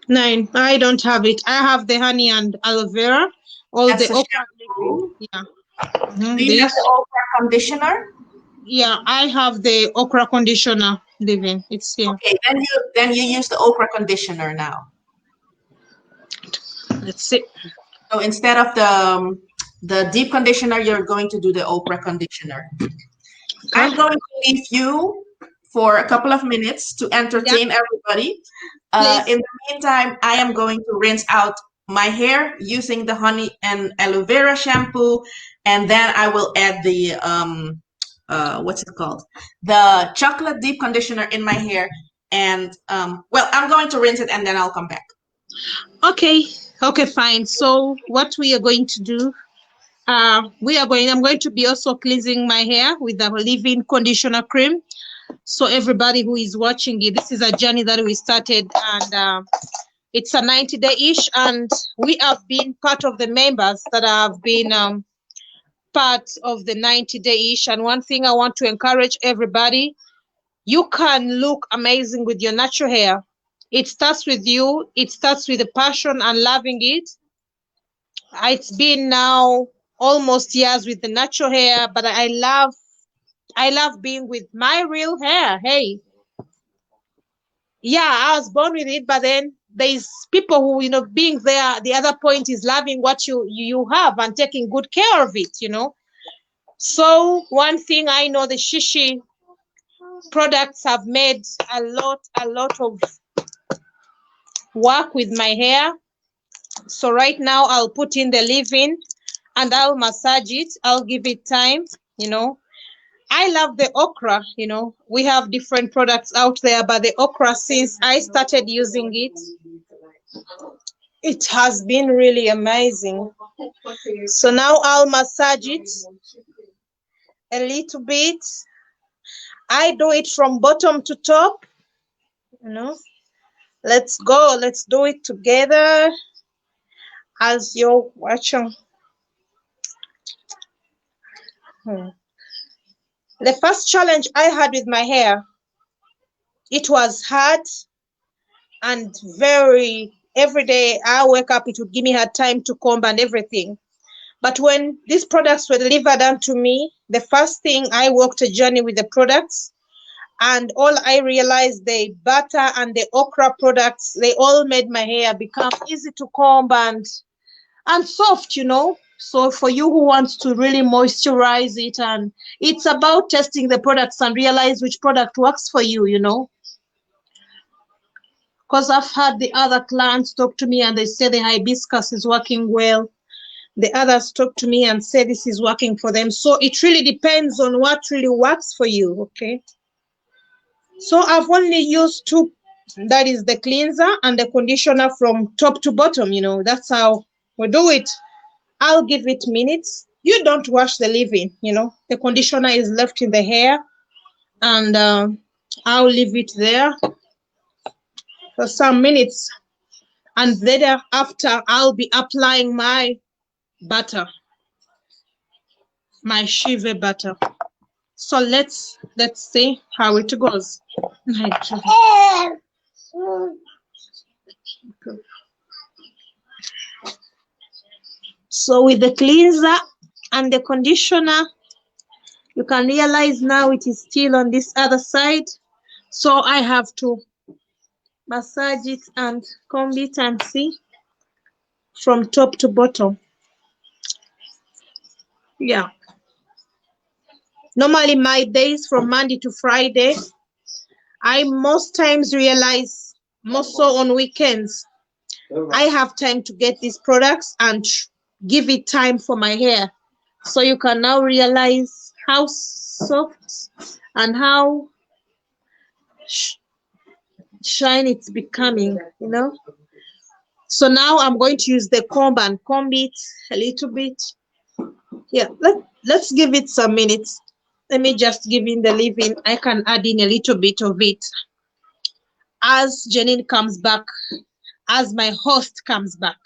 No, I don't have it. I have the honey and aloe vera. That's The a okra. shampoo. Yeah. Do you have the okra conditioner? Yeah, I have the okra conditioner leave-in. It's here. Okay, then you use the okra conditioner now. Let's see. So instead of the deep conditioner, you're going to do the okra conditioner. I'm going to leave you for a couple of minutes to entertain everybody. In the meantime, I am going to rinse out my hair using the honey and aloe vera shampoo, and then I will add the what's it called? The chocolate deep conditioner in my hair. And well, I'm going to rinse it and then I'll come back. Okay. Okay, fine. So what we are going to do, I'm going to be also cleansing my hair with the leave-in conditioner cream. So everybody who is watching it, this is a journey that we started, and it's a 90-day-ish, and we have been part of the members that have been part of the 90-day-ish. And one thing I want to encourage everybody, you can look amazing with your natural hair. It starts with you. It starts with the passion and loving it. It's been now almost years with the natural hair, but I love being with my real hair. Hey, yeah, I was born with it, but then there's people who, being there. The other point is loving what you have and taking good care of it. So one thing I know, the Shishi products have made a lot of work with my hair. So right now I'll put in the leave-in and I'll massage it. I'll give it time. I love the okra. We have different products out there, but the okra, since I started using it, it has been really amazing. So now I'll massage it a little bit. I do it from bottom to top. Let's go. Let's do it together as you're watching. The first challenge I had with my hair, it was hard and every day I wake up, it would give me hard time to comb and everything. But when these products were delivered unto me, the first thing I walked a journey with the products, and all I realized, the butter and the okra products, they all made my hair become easy to comb and soft. So for you who wants to really moisturize it, and it's about testing the products and realize which product works for you. Because I've had the other clients talk to me and they say the hibiscus is working well. The others talk to me and say this is working for them. So it really depends on what really works for you, okay? So I've only used two, that is the cleanser and the conditioner from top to bottom. That's how we do it. I'll give it minutes. You don't wash the leave-in. The conditioner is left in the hair, and I'll leave it there for some minutes, and then after I'll be applying my butter, my shive butter. So let's see how it goes. So with the cleanser and the conditioner, you can realize now it is still on this other side. So I have to massage it and comb it and see from top to bottom. Yeah. Normally my days from Monday to Friday, I most times realize, more so on weekends, I have time to get these products and give it time for my hair. So you can now realize how soft and how shiny it's becoming. So now I'm going to use the comb and comb it a little bit. Yeah, let's give it some minutes. Let me just give in the leave-in. I can add in a little bit of it as Janine comes back, as my host comes back.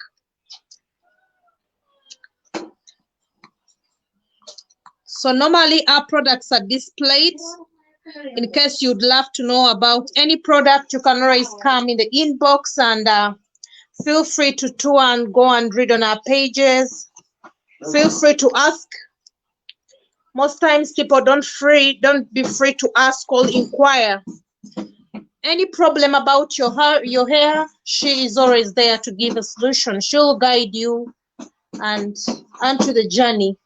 So normally our products are displayed. In case you'd love to know about any product, you can always come in the inbox and feel free to tour and go and read on our pages. Feel free to ask. Most times people don't be free to ask or inquire. Any problem about your hair, she is always there to give a solution. She'll guide you and onto the journey.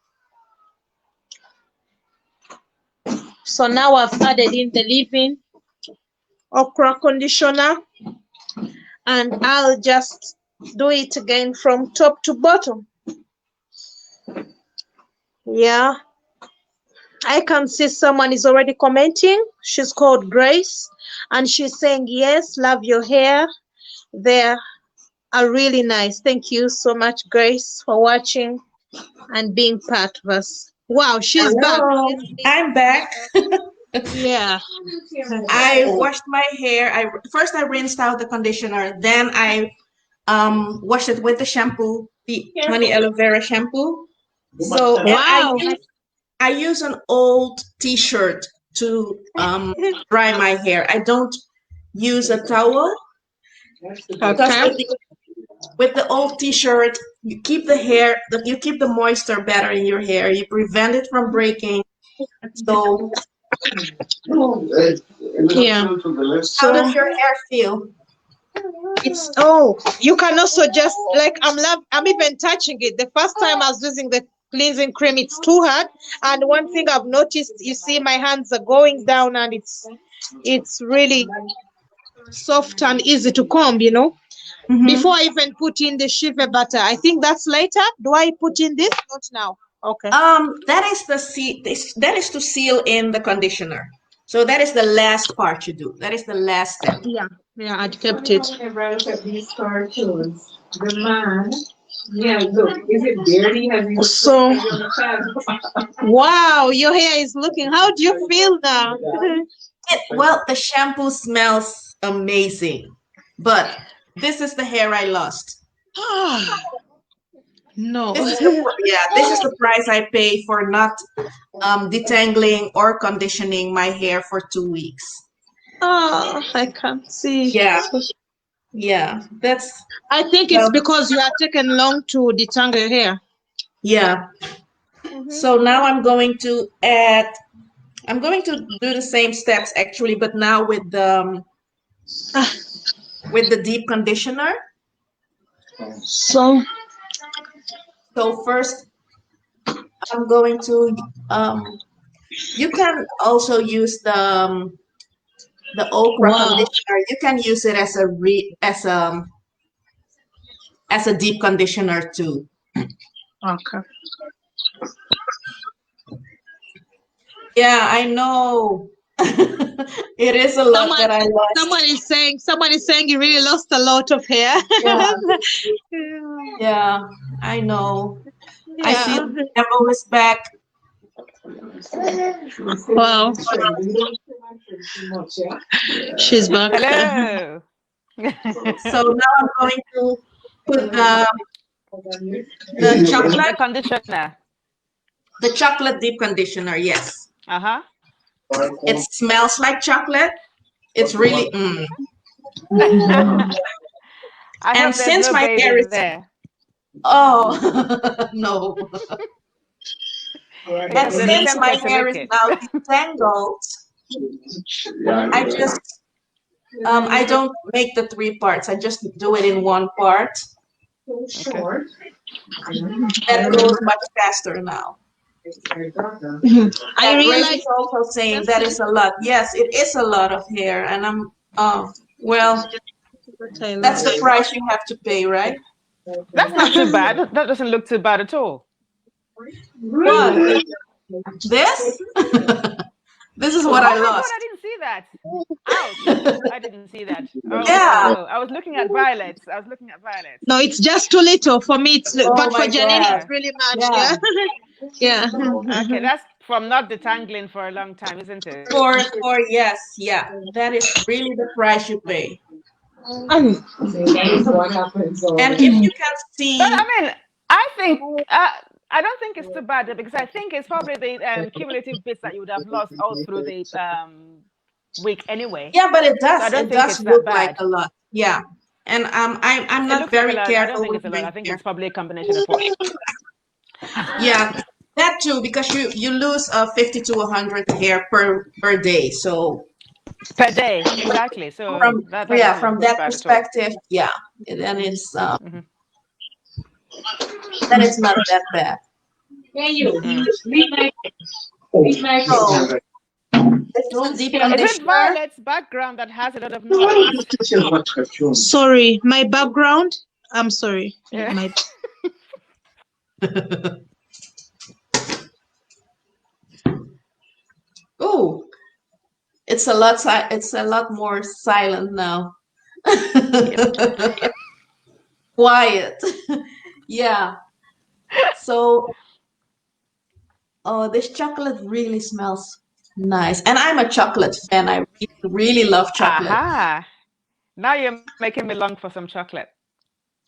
So now I've added in the leave-in okra conditioner, and I'll just do it again from top to bottom. Yeah, I can see someone is already commenting. She's called Grace, and she's saying, yes, love your hair there. are really nice. Thank you so much, Grace, for watching and being part of us. Wow, she's back. Hello, I'm back. Yeah. I washed my hair. I rinsed out the conditioner, then I washed it with the shampoo, the honey aloe vera shampoo. So and Wow. I use an old t-shirt to dry my hair. I don't use a towel because Okay. with the old t-shirt, you keep the hair, you keep the moisture better in your hair. You prevent it from breaking. So Yeah. how does So your hair feel? it's you can also just like I'm even touching it. The first time I was using the cleansing cream, it's too hard. And one thing I've noticed, you see my hands are going down and it's really soft and easy to comb, Before I even put in the shiver butter, I think that's later. Do I put in this? Not now. Okay. That is that is to seal in the conditioner. So that is the last part you do. That is the last step. Yeah, yeah, I'd kept it. Look at these cartoons. The man, yeah, look, is it dirty? Has he So, wow, your hair is looking. How do you feel now? Well, the shampoo smells amazing, but this is the hair I lost. No. This is this is the price I pay for not detangling or conditioning my hair for 2 weeks. Oh, I can't see. Yeah, yeah, that's I think it's because you are taking long to detangle your hair. yeah. So now I'm going to do the same steps actually, but now with the deep conditioner. So, So first I'm going to you can also use the okra wow. conditioner. You can use it as a deep conditioner too. Okay. Yeah, I know. It is a lot that I lost. Someone is saying you really lost a lot of hair. Yeah, yeah, I know. I see the demo is back. Wow. She's back. Hello. So now I'm going to put the chocolate. The conditioner. The chocolate deep conditioner, yes. Uh-huh. It smells like chocolate. It's really I And hope there's since no my baby hair is there. no. Because And they'll be since my tempted to hair lick is it. now detangled, I just I don't make the 3 parts. I just do it in 1 part. Okay. That goes much faster now. I Grace realize is also saying that is a lot. Yes, it is a lot of hair, and well, that's the price you have to pay, right? That's not too bad. That doesn't look too bad at all. What? This? This is what Oh I my God, lost. I didn't see that. Ouch. I didn't see that. Oh Yeah. no. I was looking at violets. no, it's just too little for me. Oh But for my Janine, God. it's really much. Yeah. Yeah. Okay, that's from not detangling for a long time, isn't it? For yes, yeah. That is really the price you pay. And if you can see, But I mean, I think I don't think it's too bad because I think it's probably the cumulative bits that you would have lost all through the week anyway. yeah, but it So I does. don't It think does it's that look like bad. a lot. Yeah. And I'm It not looks like a very lot. I don't careful think with it's a lot. my I think hair. it's probably a combination of both. Yeah, that too, because you lose 50 to 100 hair per day. So Per day, exactly. So from that yeah, doesn't from look too that bad at all. perspective, yeah, then it's Mhm. then it's not that bad. So this is the deep Is it conditioner. Violet's background that has a lot of noise? Sorry, my background. I'm sorry. Yeah. My Oh, it's a lot more silent now. quiet. Yeah. So, oh, this chocolate really smells nice. And I'm a chocolate fan. I really, really love chocolate. Aha. Now you're making me long for some chocolate.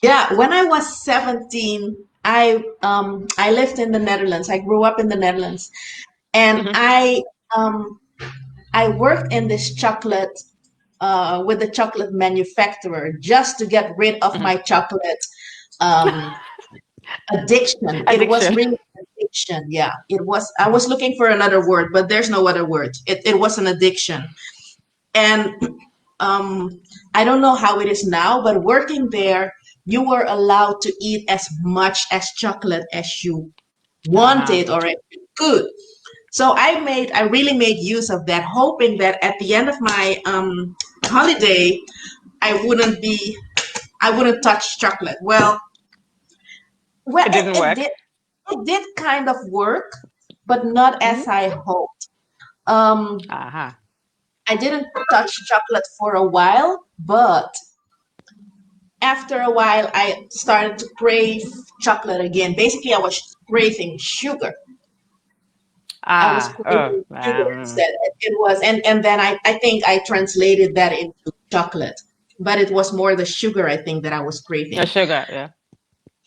Yeah, when I was 17, I lived in the Netherlands. I grew up in the Netherlands, and Hmm. I worked in this chocolate with the chocolate manufacturer just to get rid of Hmm. my chocolate um, addiction. It was Addiction. really an addiction. Yeah, it was. I was looking for another word, but there's no other word. It was an addiction. And um, I don't know how it is now, but working there, you were allowed to eat as much as chocolate as you Uh-huh. wanted or as you could. So I really made use of that, hoping that at the end of my holiday, I wouldn't be, I wouldn't touch chocolate. Well, It didn't work. it did kind of work, but not Hmm. as I hoped. Um, Uh-huh. I didn't touch chocolate for a while, but after a while, I started to crave chocolate again. Basically, I was craving sugar. I was Ah, oh, craving sugar instead. It was, and then I think I translated that into chocolate, but it was more the sugar I think that I was the craving. sugar, yeah.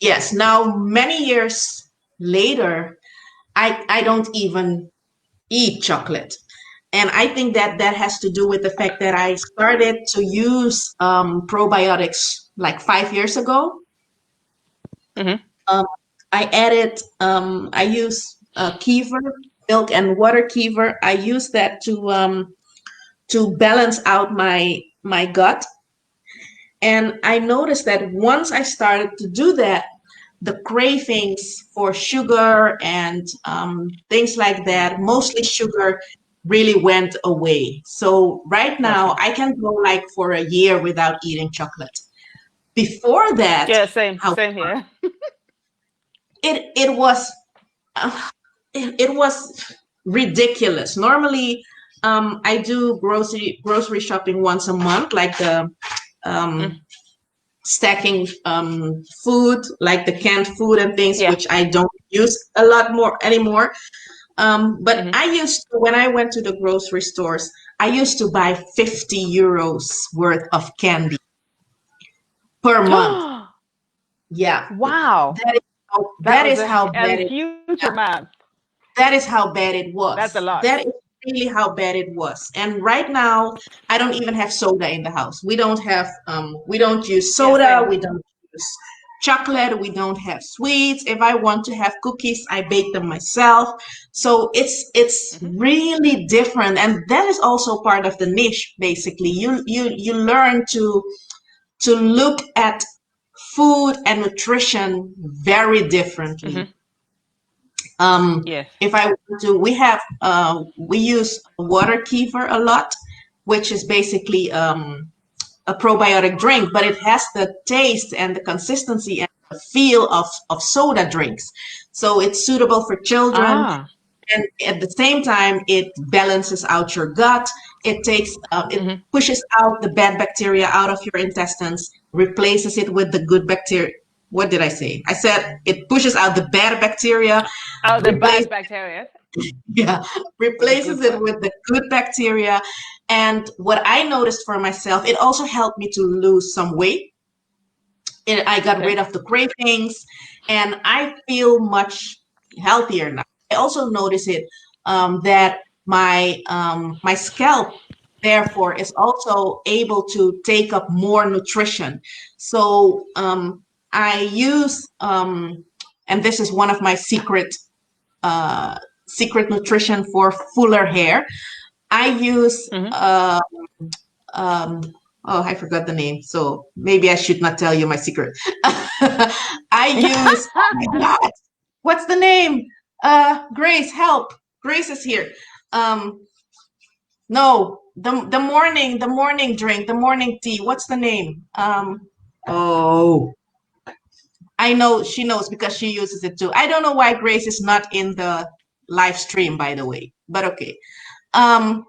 Yes. Now, many years later, I don't even eat chocolate. And I think that that has to do with the fact that I started to use probiotics like 5 years ago. Hmm. Um, I use kefir, milk and water kefir. I use that to balance out my gut. And I noticed that once I started to do that, the cravings for sugar and things like that, mostly sugar, really went away. So right now, Okay. I can go like for a year without eating chocolate. Before that, Yeah, same, how same here. it was uh, it was ridiculous. Normally, I do grocery shopping once a month, like the Mm, um, stacking food, like the canned food and things, yeah. which I don't use a lot more anymore. But Hmm. I used to, when I went to the grocery stores, I used to buy 50 euros worth of candy per month. Yeah, Wow. That that was is how a bad it. huge Yeah, amount. that is how bad it That's a was. lot. That is really how bad it was. And right now, I don't even have soda in the house. We don't use Yeah, soda. same. We don't use chocolate. We don't have sweets. If I want to have cookies, I bake them myself. So it's Hmm. really different, and that is also part of the niche. Basically, you learn to look at food and nutrition very differently. Hmm. Um, Yes. if I want to, we use water kefir a lot, which is basically a probiotic drink, but it has the taste and the consistency and the feel of soda drinks. So it's suitable for children, Ah. and at the same time it balances out your gut. It Hmm. pushes out the bad bacteria out of your intestines, replaces it with the good bacteria. What did I say? I said it pushes out the bad bacteria, Oh, the replace bad bacteria yeah, with the replaces good it one. with the good bacteria. And what I noticed for myself, it also helped me to lose some weight. I got Okay. rid of the cravings, and I feel much healthier now. I also notice it that my scalp, therefore, is also able to take up more nutrition. So I use, and this is one of my uh, secret nutrition for fuller hair. I use Hmm. um, oh, I forgot the name, so maybe I should not tell you my secret. I use, oh my God, what's the name? Grace, help. Grace is here. Um, no, the morning drink, the morning tea. What's the name? Oh, I know she knows because she uses it too. I don't know why Grace is not in the live stream, by the way, but okay. Um,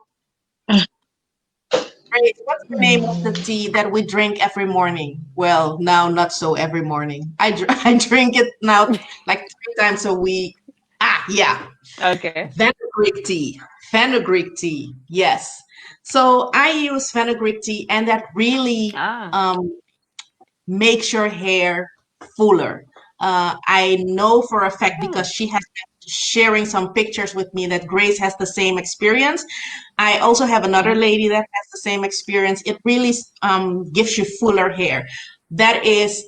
Grace, what's the name of the tea that we drink every morning? Well, now not so every morning. I drink it now like 3 times a week. Ah, yeah, Okay. fenugreek tea. Fenugreek tea. Yes. So I use fenugreek tea, and that really Ah. makes your hair fuller. I know for a fact Hmm. because she has been sharing some pictures with me that Grace has the same experience. I also have another Mhm. lady that has the same experience. It really gives you fuller hair. That is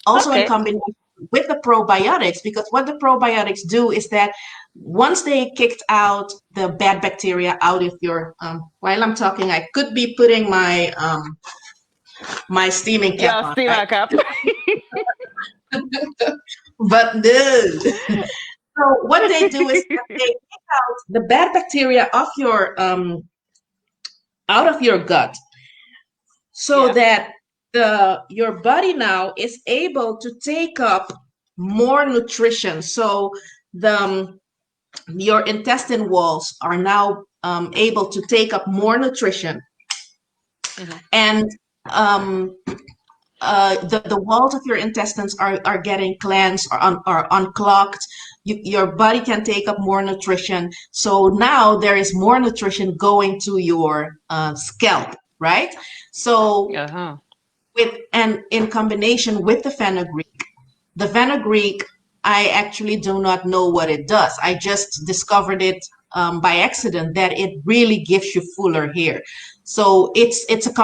also in Okay. combination with the probiotics, because what the probiotics do is that once they kicked out the bad bacteria out of your while I'm talking, I could be putting my steaming cap Yeah, on, steam right? back up. But no. So what they do is that they take out the bad bacteria of your out of your gut, so Yeah. that the your body now is able to take up more nutrition. So the your intestine walls are now able to take up more nutrition, Mhm. and um, the walls of your intestines are getting cleansed or unclogged. Your body can take up more nutrition. So now there is more nutrition going to your scalp, right? So Uh-huh. with and in combination with the fenugreek, I actually do not know what it does. I just discovered it by accident that it really gives you fuller hair. So it's a Hmm.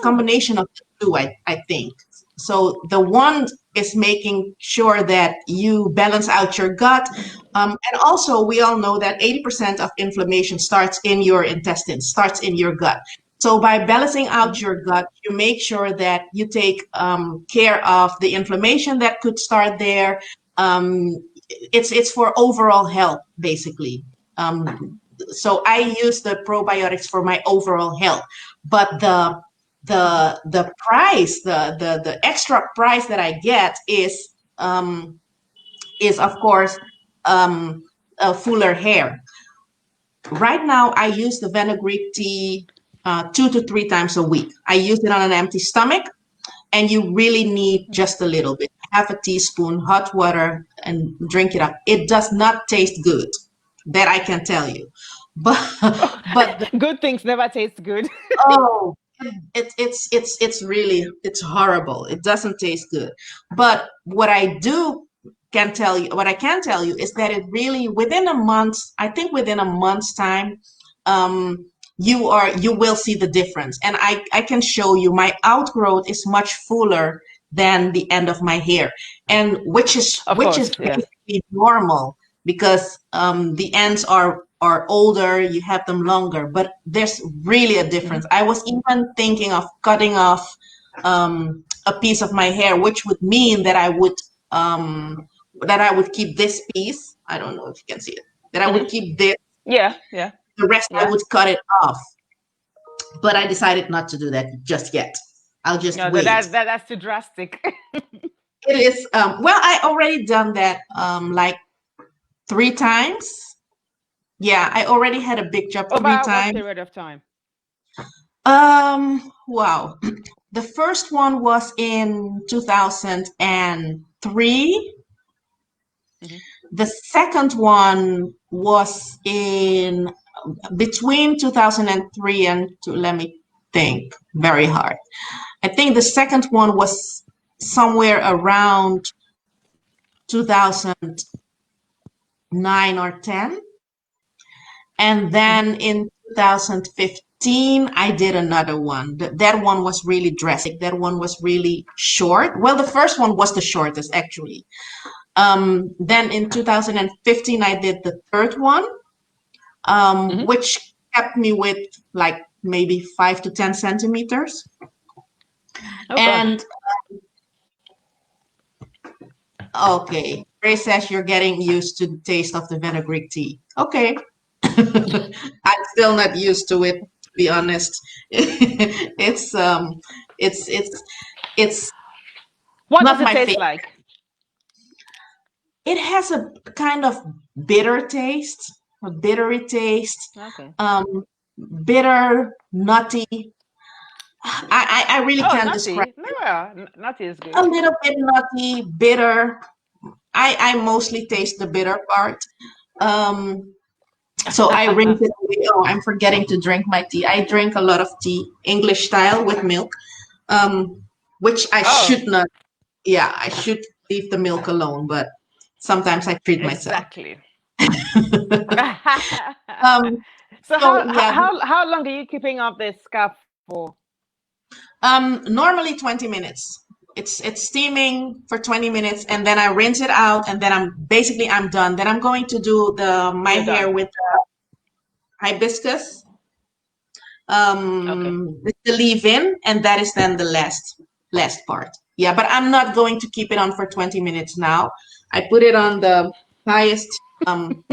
combination of the two, I think. So the one is making sure that you balance out your gut. And also, we all know that 80% of inflammation starts in your intestines, starts in your gut. So by balancing out Mhm. your gut, you make sure that you take care of the inflammation that could start there. Um, it's for overall health, basically. So I use the probiotics for my overall health, but Mhm. the price, the extra price that I get is of course a fuller hair. Right now, I use the fenugreek tea 2 to 3 times a week. I use it on an empty stomach, and you really need Mhm. just a little bit. Half a teaspoon, hot water, and drink it up. It does not taste good. That I can tell you. But but Good things never taste good. oh, it's really it's horrible. It doesn't taste good. But what I can tell you is that it really within a month, I think within a month's time, um, you will see the difference. And I can show you my outgrowth is much fuller than the end of my hair, and which is Of which is course, yeah. basically normal because the ends are older, you have them longer, but there's really a difference. Mhm. I was even thinking of cutting off a piece of my hair, which would mean that I would keep this piece. I don't know if you can see it. That I would Mhm. keep this. Yeah, yeah, The rest I yeah. would cut it off. But I decided not to do that just yet. I'll just No, wait. that's too drastic. It is well, I already done that like 3 times. Yeah, I already had a big job three Over what times. period of time? Wow. The first one was in 2003. Mhm. The second one was in between 2003 and let me think very hard. I think the second one was somewhere around 2009 or 10. And Mhm. then in 2015, I did another one. That one was really drastic. That one was really short. Well, the first one was the shortest, actually. Then in 2015, I did the third one, Mhm. which kept me with like maybe 5 to 10 centimeters. Oh gosh. And okay, Ray says you're getting used to the taste of the fenugreek tea. Okay. I'm still not used to it, to be honest. It's it's What does not it my taste favorite. like? It has a kind of bitter taste, a bittery taste, Okay. um, bitter, nutty. I really Oh, can't describe nutty. No, nutty is a good. little bit nutty, bitter. I mostly taste the bitter part. Um, so I rinse it away. Oh, I'm forgetting to drink my tea. I drink a lot of tea, English style with milk, which I Oh, should not. Yeah, I should leave the milk alone, but sometimes I treat myself. exactly. Um, So so yeah, how long are you keeping up this scarf for? normally 20 minutes. It's steaming for 20 minutes and then I rinse it out and then I'm done. Then I'm going to do my You're hair done. with hibiscus, Okay. with the leave-in, and that is then the last part. Yeah, but I'm not going to keep it on for 20 minutes now. I put it on the highest, um,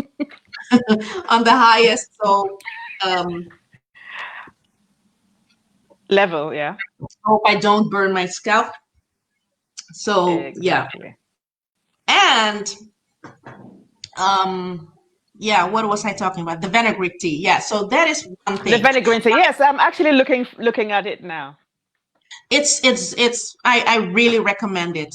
on the highest, so um, Level, yeah. hope I don't burn my scalp. So yeah, Exactly. and yeah, what was I talking about? The fenugreek tea. Yeah, so that is one The thing. vinegar. So yes, I'm actually looking at it now. It's I really recommend it.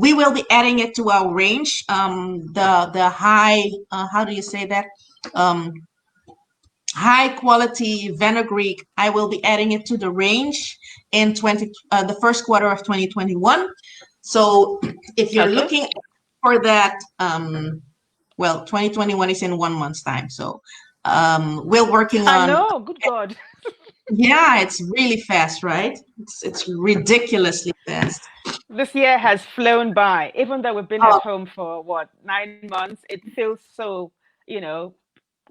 We will be adding it to our range. The high, how do you say that? Um, high quality fenugreek. I will be adding it to the range in the first quarter of 2021. So if you're Okay. looking for that, well, 2021 is in 1 month's time. So we're working I on. know. Good God. Yeah, it's really fast, right? It's ridiculously fast. This year has flown by. Even though we've been at Oh, home for what, 9 months, it feels so, you know,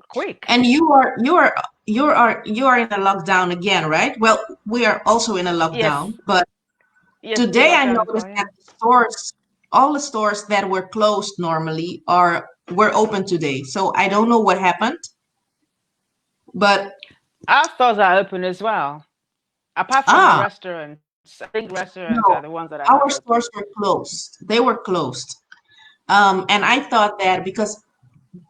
quick. and you are in a lockdown again, right? Well, we are also in a Yes. lockdown, but Yes, we're today locked I down as noticed well. Yeah. that all the stores that were closed normally were open today. So I don't know what happened, but Our stores are open as well. Apart from the ah, restaurants, I think restaurants are the no, ones that are not our open. stores were closed. They were closed. And I thought that because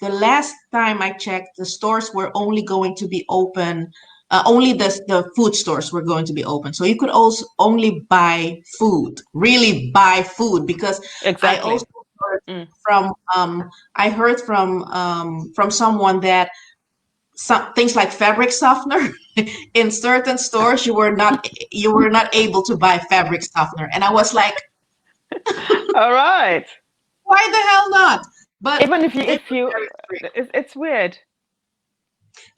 the last time I checked, the stores were only going to be open. Only the food stores were going to be open, so you could also only buy food, really buy food. Because I Exactly. also heard Mm. from someone that some things like fabric softener in certain stores you were not able to buy fabric softener, and I was like, All right. why the hell not? But Even they if were you, very strict. it's weird.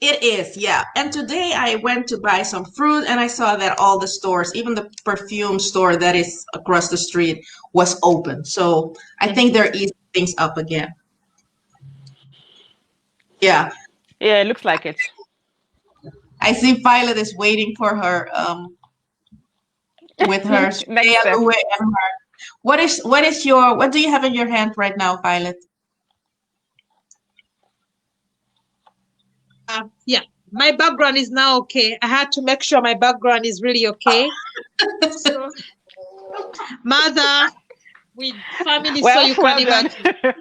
It is, yeah. And today I went to buy some fruit and I saw that all the stores, even the perfume store that is across the street, was open. So I Mhm. think they're easing things up again. Yeah. Yeah, it looks like it. I see Violet is waiting for her with her Next Shea step. Lue and her. What do you have in your hand right now, Violet? Yeah, my background is now okay. I had to make sure my background is really okay. So, mother with family, so you can Well done. imagine.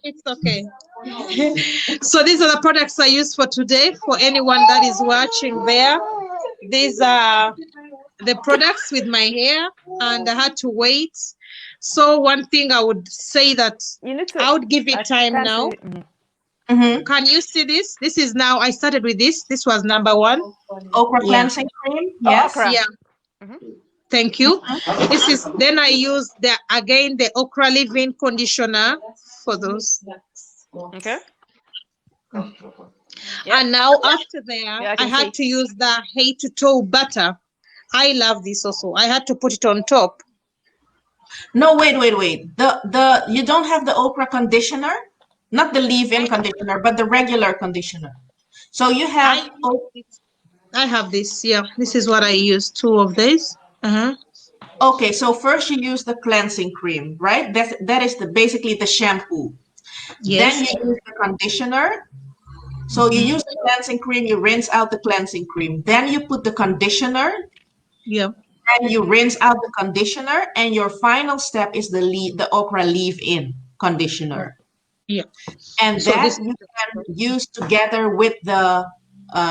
It's okay. So these are the products I use for today. For anyone that is watching there, these are the products with my hair, and I had to wait. So one thing I would say that You need to. I would give it I time can't now. see. Mhm. Mm-hmm. Can you see this? This is now, I started with this. This was number one. Okra Yeah. cleansing cream. Oh, Yes. okra. Yeah. Mhm. Thank you. This is, then I use the okra leave-in conditioner for those. Okay. Yep. And now after Yeah, there, I I can had see. to use the head to toe butter. I love this also. I had to put it on top. No, wait. The you don't have the okra conditioner, not the leave-in conditioner, but the regular conditioner. So you have. I I have this. Yeah, this is what I use. Two of these. Uh-huh. Okay, so first you use the cleansing cream, right? That is basically the shampoo. Then Yes. you use the conditioner. So you Mhm. use the cleansing cream, you rinse out the cleansing cream. Then you put the conditioner, Yeah. then you rinse out the conditioner, and your final step is the okra leave-in conditioner. Yeah. And So that this. you can use together with the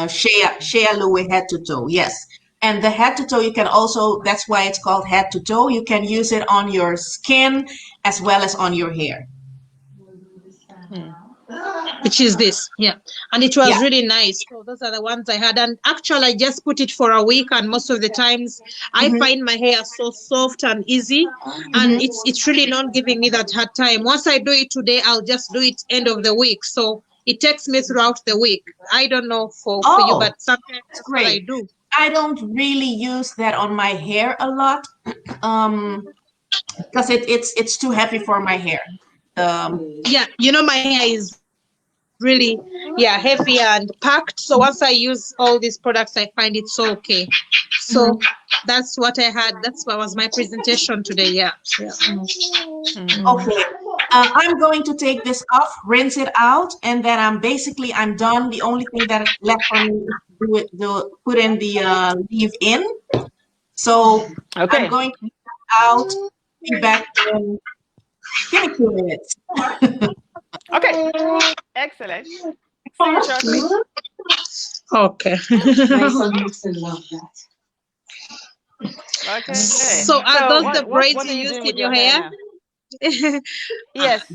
shea Louis head to toe. Yes. And the head to toe, you can also, that's why it's called head to toe. You can use it on your skin as well as on your hair. Which is this, yeah. And it was really nice. So those are the ones I had. And actually, I just put it for a week, and most of the times I find my hair so soft and easy, and it's really not giving me that hard time. Once I do it today, I'll just do it end of the week. So it takes me throughout the week. I don't know for you, but sometimes that's what I do. I don't really use that on my hair a lot, because it's too heavy for my hair. Yeah, you know, my hair is really heavy and packed. So once I use all these products, I find it so okay. So that's what I had. That's what was my presentation today. Yeah. Okay. I'm going to take this off, rinse it out, and then I'm done. The only thing that is left for me is to put in the leave-in. So I'm going to take that out. Be back in 2 minutes. Okay. Excellent. See you shortly. Okay. Okay. So are those the braids what you used in with your hair? Yes.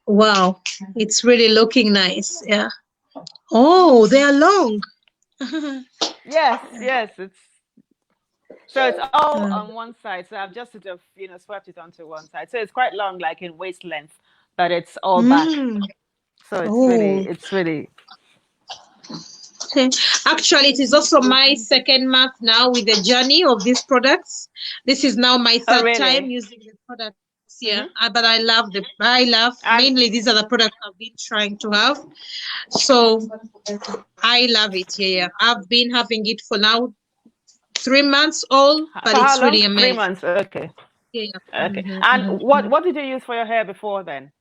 Wow, it's really looking nice. Yeah. Oh, they are long. Yes. It's all on one side. So I've just sort of, swept it onto one side. So it's quite long, like in waist length, but it's all back. So it's really. Okay. Actually, it is also my second month now with the journey of these products. This is now my third time using the products. Yeah, but I love them. Mainly these are the products I've been trying to have. So I love it. Yeah. I've been having it for now 3 months old, but For it's how long? really amazing. 3 months. Okay. Yeah. Okay. And what did you use for your hair before then?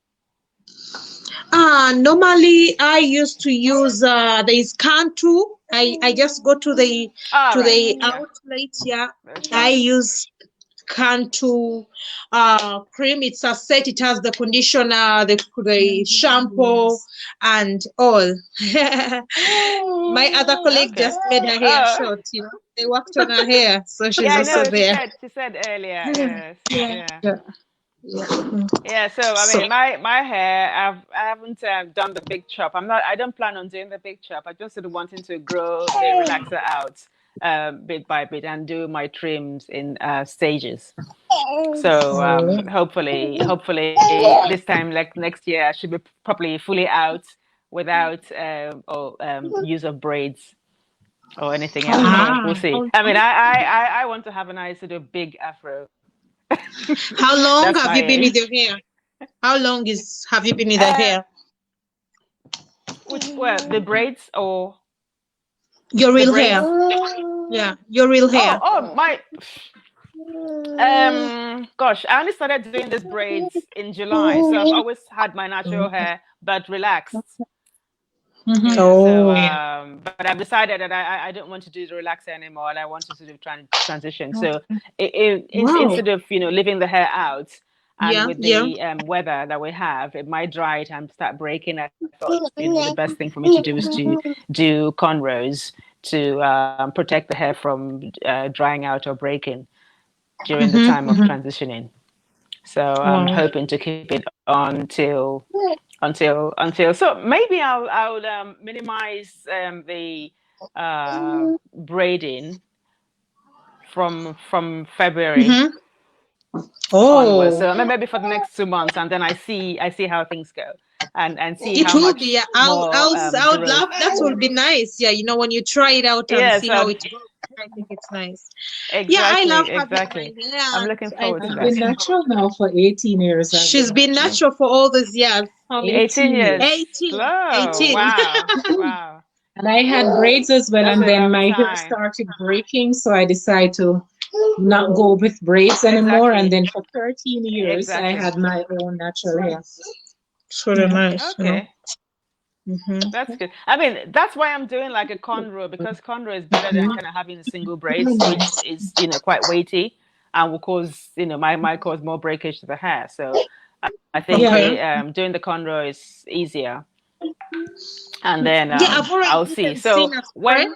Normally I used to use there is Cantu. I just go to the outlet. Yeah, I use Cantu cream. It's a set. It has the conditioner, the shampoo, and all. My other colleague just made her hair short. They worked on her hair, so she's also there. She said earlier. Yes. Yeah, so I mean, my hair, I haven't done the big chop. I don't plan on doing the big chop. I just sort of wanting to grow the relaxer out bit by bit and do my trims in stages. So hopefully this time, like next year, I should be probably fully out without use of braids or anything else. So we'll see. I mean, I want to have a nice sort of big afro. How long have you been with your hair? How long have you been with the hair? The braids or your real hair? Yeah, your real hair. Oh my. Gosh, I only started doing these braids in July, so I've always had my natural hair, but relaxed. So, but I've decided that I don't want to do the relaxer anymore, and I want to sort of transition. So, instead of leaving the hair out, and with the weather that we have, it might dry it and start breaking. I thought the best thing for me to do is to do cornrows to protect the hair from drying out or breaking during the time of transitioning. So I'm hoping to keep it on until so maybe I'll minimize the braiding from February onwards. So maybe for the next 2 months, and then I see how things go and see it how will much be. I would love that. Would be nice. Yeah, when you try it out and see how it goes. I think it's nice. Exactly, I love exactly. I'm looking forward to that. I've been natural now for 18 years. She's been natural for all these years. 18 years. 18. Whoa, 18. Wow. And I had braids as well, and then my hair started breaking, so I decided to not go with braids anymore. And then for 13 years, I had my own natural hair. Sort of nice. Okay. That's good. I mean, that's why I'm doing like a cornrow, because cornrow is better than kind of having single braids, which is quite weighty and will cause might cause more breakage to the hair. So I think doing the cornrow is easier. And then I'll see. So when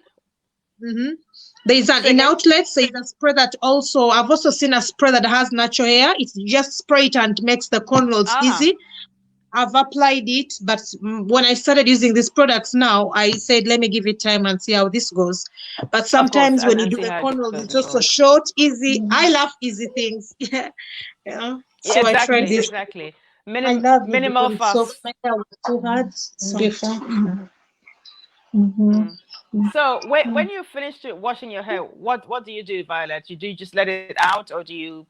Mm-hmm. There's an Say in again? outlets. There's a spray that also I've also seen a spray that has natural hair. It's just spray it and makes the cornrows Uh-huh. easy. I've applied it, but when I started using these products now, I said, let me give it time and see how this goes. But Of course, sometimes when you and do see the how it cornrows, goes it's also before. short, easy. I love easy things. Yeah. Yeah, So I tried exactly, this. exactly. I love it Minimal because it's soft. fuss. My hair was too hard. Before. Mm-hmm. Mm. So when you finish washing your hair, what do you do, Violet? Do you just let it out, or do you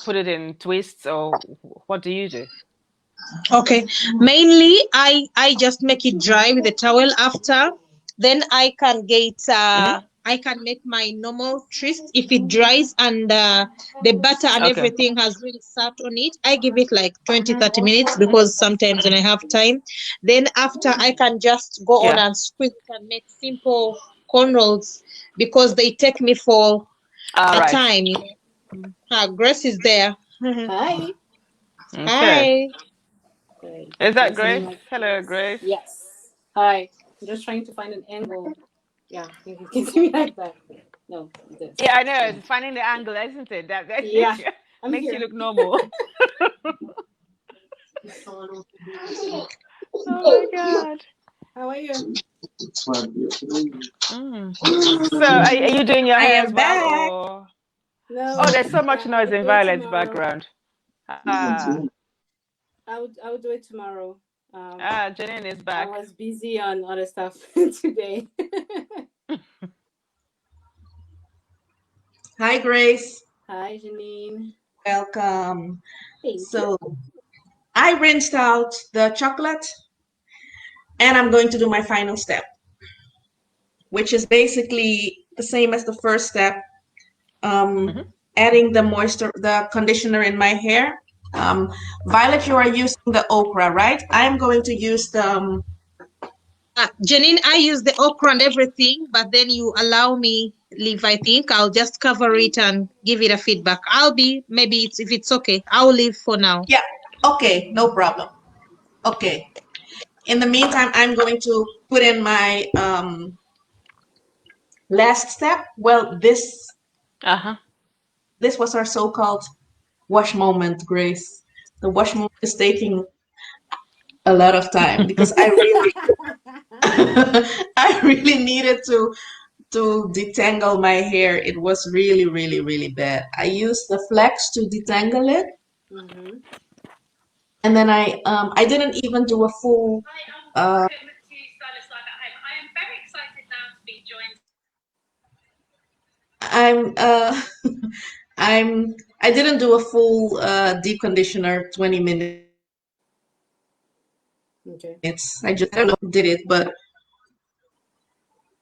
put it in twists, or what do you do? Okay. Mainly, I just make it dry with a towel after. Then I can get Mm-hmm. I can make my normal twist if it dries and the butter and Okay. everything has really sat on it. I give it like 20-30 minutes because sometimes when I have time. Then after I can just go on Yeah. and squeeze it and make simple cornrows because they take me for All a right. time. Grace is there. Hi. Okay. Hi. Good. Is that Listening Grace? like Hello, Grace. yes. Hi. I'm just trying to find an angle. Yeah, you can see me like that. No, this. Yeah, I know. Yeah. It's finding the angle, isn't it? That Yeah. I'm makes you here. look normal. Oh my God. How are you? Mm. So, are you doing your I hair am as well, back. or? Oh, No. there's so much Yeah, I noise would in do it Violet's tomorrow. background. Ah, I would do it tomorrow. Janine is I back. was busy on other stuff today. Hi, Grace. Hi, Janine. Welcome. Thank you. So I rinsed out the chocolate and I'm going to do my final step, which is basically the same as the first step. Hmm. Adding the moisture, the conditioner in my hair. Um, Violet, you are using the okra, right? I'm going to use the Janine, I use the okra and everything, but then you allow me leave. I think I'll just cover it and give it a feedback. Maybe it's if it's okay. I'll leave for now. yeah. Okay, no problem. Okay. In the meantime, I'm going to put in my last step. Well, Uh-huh. this was our so-called wash moment, Grace. The wash moment is taking a lot of time because I really I really needed to detangle my hair. It was really, really, really bad. I used the flex to detangle it, Mm-hmm. and then I didn't even do a full uh I'm I didn't do a full deep conditioner 20 minutes. I just I don't know Okay. did it, but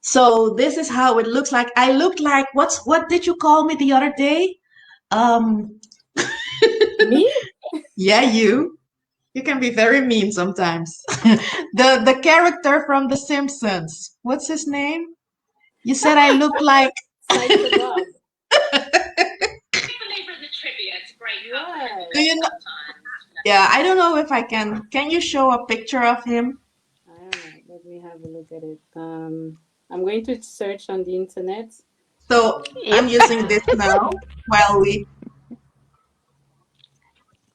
so this is how it looks like. I looked like what did you call me the other day? Um Me? yeah, you can be very mean sometimes. The character from The Simpsons. What's his name? You said I look like Sight the dog. do What? you know? Yeah, I don't know if I can. Can you show a picture of him? I don't know. Let me have a look at it. I'm going to search on the internet. So I'm Yep. using this now while we.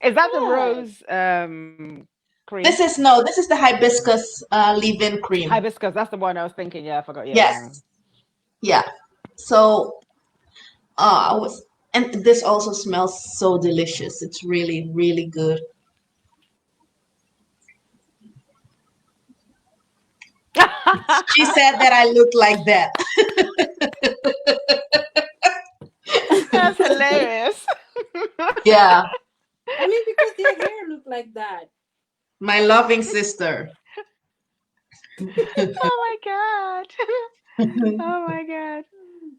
Is that the Yeah. rose cream? This is no, this is the hibiscus leave-in cream. Hibiscus. That's the one I was thinking. Yeah, I forgot. Yeah, Yes, yeah. yeah. So I was, and this also smells so delicious. It's really, really good. She said that I look like that. That's hilarious. Yeah, I mean, because their hair look like that. my loving sister. Oh my God. Oh my God.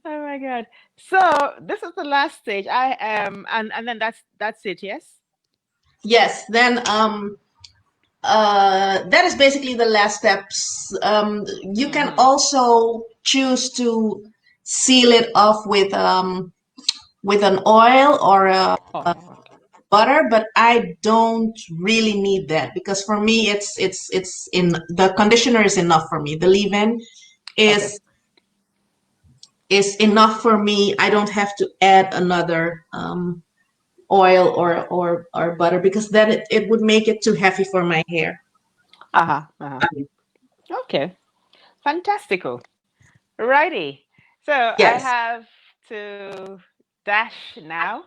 Oh my God. So this is the last stage. I am, and then that's it. Yes. Yes, then that is basically the last steps. You can Mm-hmm. also choose to seal it off with an oil or a Oh, okay. butter, but I don't really need that because for me it's in the conditioner is enough for me. The leave-in Okay. is is enough for me. I don't have to add another oil or butter, because then it would make it too heavy for my hair. Uh-huh. Uh-huh. Okay. Fantastical. Righty. So I Yes. have to dash now.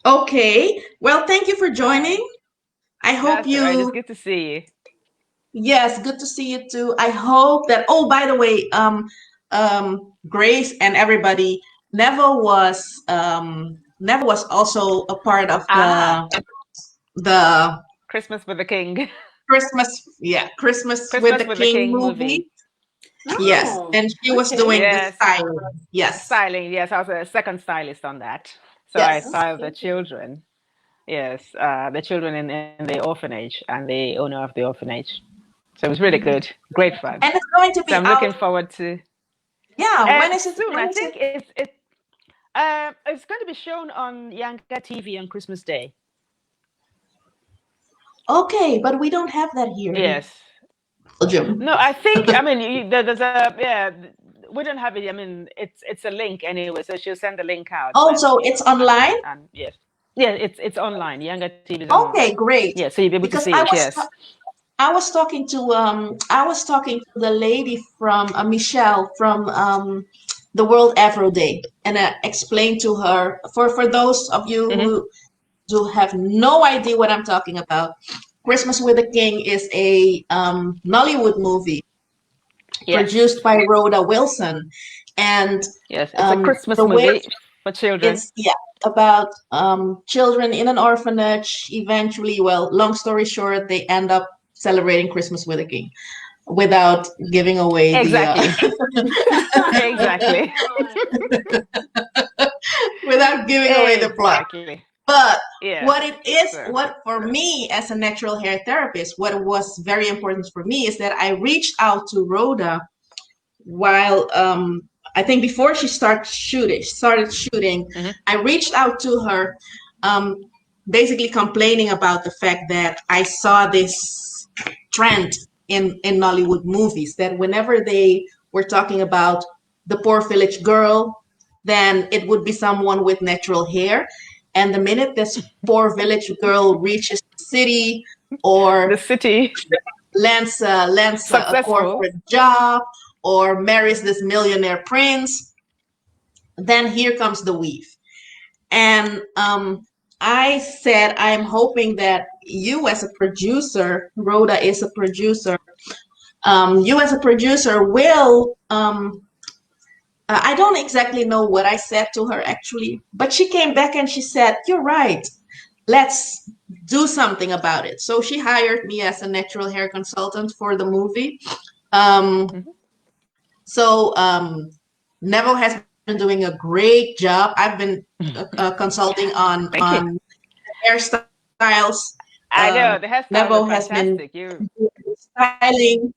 Okay. Well, thank you for Uh, joining. I hope that's all right. It's you, good to see you. yes, good to see you too. I hope that, oh, by the way, Grace and everybody, Never was also a part of Aha. the Christmas with the King. Christmas with Christmas the with the King King movie. movie. Yes, Oh, and she was okay. doing the Yes. styling. Yes, Styling. Yes, I was a second stylist on that. So I yes. styled the Okay. children. Yes, the children in the orphanage and the owner of the orphanage. So it was really Mhm. good. Great fun. And it's going to So be I'm out. looking forward to Yeah, when is it? soon. When I is it? think it's going to be shown on Yanga TV on Christmas Day. Okay, but we don't have that here in Yes. Belgium. No, I think there's a we don't have it. I mean it's a link anyway, so she'll send the link out when Also, it's online. and yes, yeah, it's online. Younger TV is online. Okay, great. Yeah, so you'll be able to Because see it. Yes. I was talking to the lady from Michelle from the World Afro Day, and I explained to her, for those of you Hmm. who do have no idea what I'm talking about, Christmas with the King is a Nollywood movie Yes. produced by Rhoda Wilson, and Yes. It's a Christmas the way movie for children. it's, yeah, about children in an orphanage. Eventually, well, long story short, they end up celebrating Christmas with a king without giving away the Exactly. Exactly. without giving away the plot. Exactly. But Yes. what it is, So. what for me as a natural hair therapist, what was very important for me is that I reached out to Rhoda while I think before she started shooting, Hmm. I reached out to her, um, basically complaining about the fact that I saw this trend in Nollywood movies, that whenever they were talking about the poor village girl, then it would be someone with natural hair. And the minute this poor village girl reaches the city The or city lands a successful. corporate job or marries this millionaire prince, then here comes the weave. And I said, I'm hoping that you as a producer, Rhoda is a producer, you as a producer will, I don't exactly know what I said to her actually, but she came back and she said, you're right. Let's do something about it. So she hired me as a natural hair consultant for the movie. Um, Hmm. so Neville has been doing a great job. I've been consulting Thank you. on hairstyles. I know the Neville hairstyles has are been fantastic. You, styling,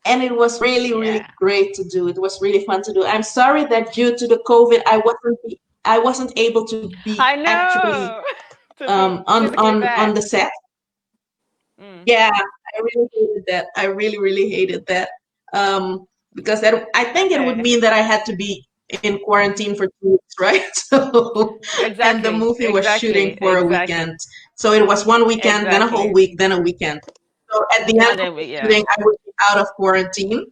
and it was really, really yeah. great to do. It was really fun to do. I'm sorry that due to the COVID, I wasn't able to be I actually know to be physically on there. the set. Mm. Yeah, I really hated that. I really, really hated that. Because I think it would Okay. mean that I had to be in quarantine for 2 weeks, right? So, and the Exactly. movie was shooting Exactly. for a Exactly. weekend. So it was one weekend, then a whole Exactly. week, then a weekend. So at the end And of then the yeah. shooting, I would be out of quarantine.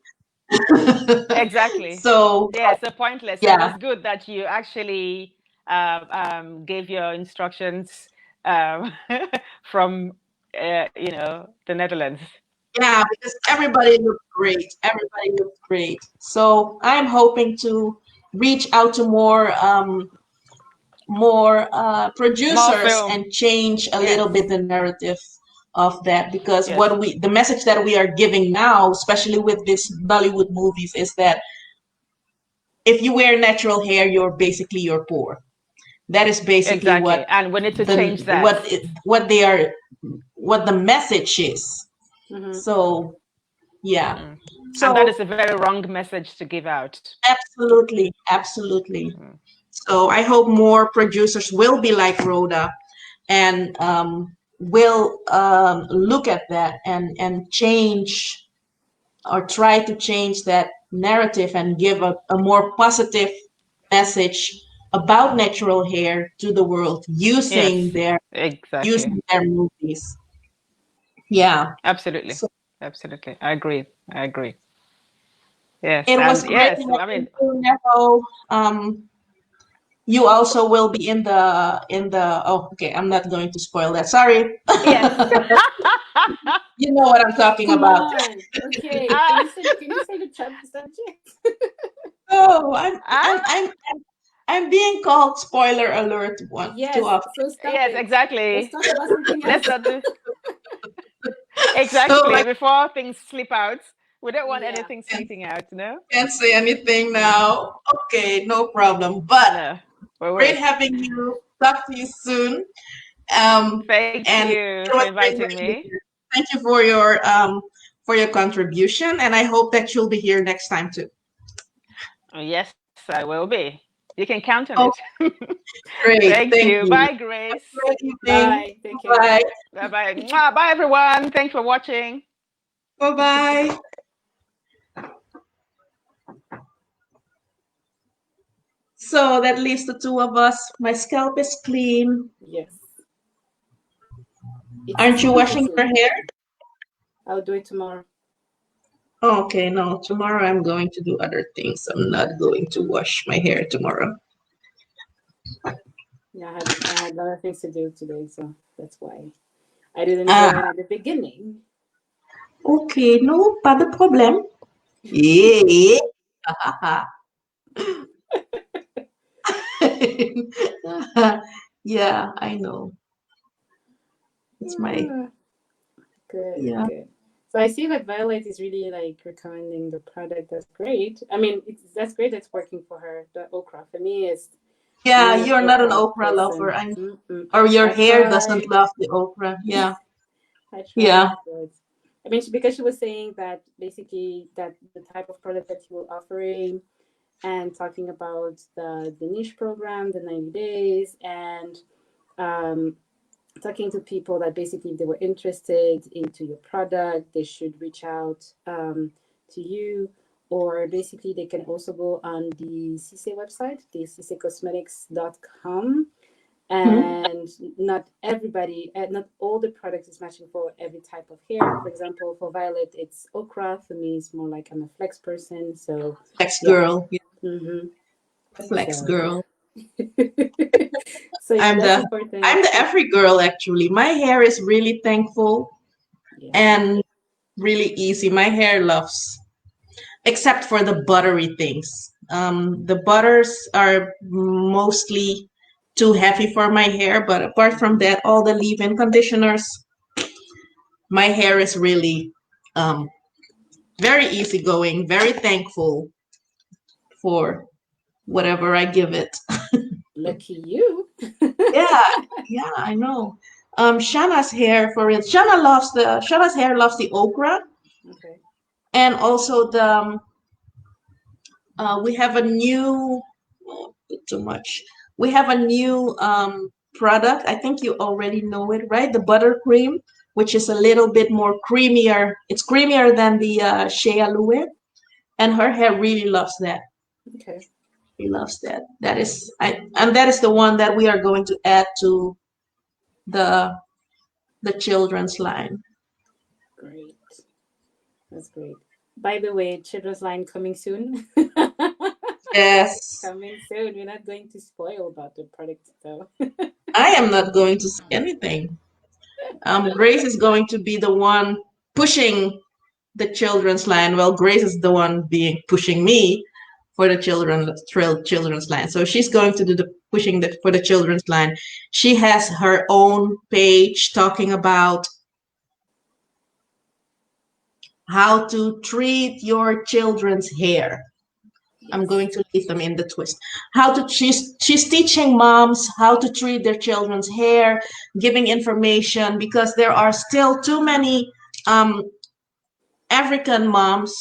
Exactly. So Yeah. So pointless. So it yeah, was good that you actually gave your instructions from the Netherlands. yeah, because everybody looked great. Everybody looked great. So I'm hoping to reach out to more More producers film. and change a little Yes. bit the narrative of that, because Yes. the message that we are giving now, especially with these Bollywood movies, is that if you wear natural hair, you're poor. That is basically Exactly. And we need to the change that. what it, what they are what the message is. Mm-hmm. So yeah. Mm. And that So is a very wrong message to give out. absolutely, absolutely. Mm. So I hope more producers will be like Rhoda and will look at that and change or try to change that narrative and give a more positive message about natural hair to the world Yes, exactly. using their movies. Yeah. Absolutely. So Absolutely. I agree. I agree. Yes. it was And great yes, I having mean, you, Neho. You also will be in the oh, okay, I'm not going to spoil that. Sorry. yes. You know what I'm talking Come about. on. Okay. Ah, Can you say the subject? Oh, ah, I'm being called spoiler alert one too Yes. often. So stop yes, it. Let's exactly. talk about something Let's else. not do So exactly I before things slip out. We don't want Yeah. anything can't, slipping out, no? can't say anything now. Okay, no problem. But No. We great won't. having you. Talk to you soon. Thank And you it for was great inviting having you me. here. Thank you for your contribution, and I hope that you'll be here next time too. Yes, I will be. You can count on it. Oh, great. Thank Thank you. you. Bye, Grace. Great evening. Bye. Take care. Bye. Bye bye. Bye, everyone. Thanks for watching. Bye bye. So that leaves the two of us. My scalp is clean. Yes. It's Aren't you too washing your easy. hair? I'll do it tomorrow. Oh, okay, no. Tomorrow I'm going to do other things. I'm not going to wash my hair tomorrow. Yeah, I had a lot of things to do today, so that's why I didn't Ah, join at the beginning. okay, no, pas de problème. Yeah. Yeah, I know. It's my, Ah, good, yeah. good. So I see that Violet is really like recommending the product. That's great. I mean, that's great. It's working for her. The okra for me is Yeah, not an you're not an okra okra lover, person. and Mm-mm. or your I hair doesn't tried. love the okra. Yeah, I tried, yeah. but I mean, because she was saying that basically that the type of product that he will offering and talking about the niche program, the 90 days, and um, talking to people that basically if they were interested into your product, they should reach out to you, or basically they can also go on the CC website, the ccosmetics.com, Mhm. and not everybody, not all the products is matching for every type of hair. For example, for Violet, it's okra. For me, it's more like I'm a flex person, so Flex yeah. girl. Yeah, Mm-hmm. flex So girl. so yeah, I'm that's the I'm important. the every girl actually. My hair is really thankful Yeah. and really easy. My hair loves, except for the buttery things. The butters are mostly too heavy for my hair, but apart from Mhm. that, all the leave-in conditioners, my hair is really um, very easygoing, very thankful for whatever I give it. Lucky you. Yeah, yeah, I know. Shana's hair for it. Shana's hair loves the okra, Okay. and also we have a new too much. We have a new product. I think you already know it, right? The buttercream, which is a little bit more creamier. It's creamier than the Shea Alue, and her hair really loves that. Okay. She loves that. And that is the one that we are going to add to the the children's line. Great. That's great. By the way, Children's Line coming soon. Yes, Coming soon. We're not going to spoil about the product though. I am not going to say anything. Grace is going to be the one pushing the children's line. Well, Grace is the one being pushing me for the children's line. So she's going to do the pushing for the children's line. She has her own page talking about how to treat your children's hair. I'm Yes. going to leave them in the twist. How to she's teaching moms how to treat their children's hair, giving information because there are still too many um, African moms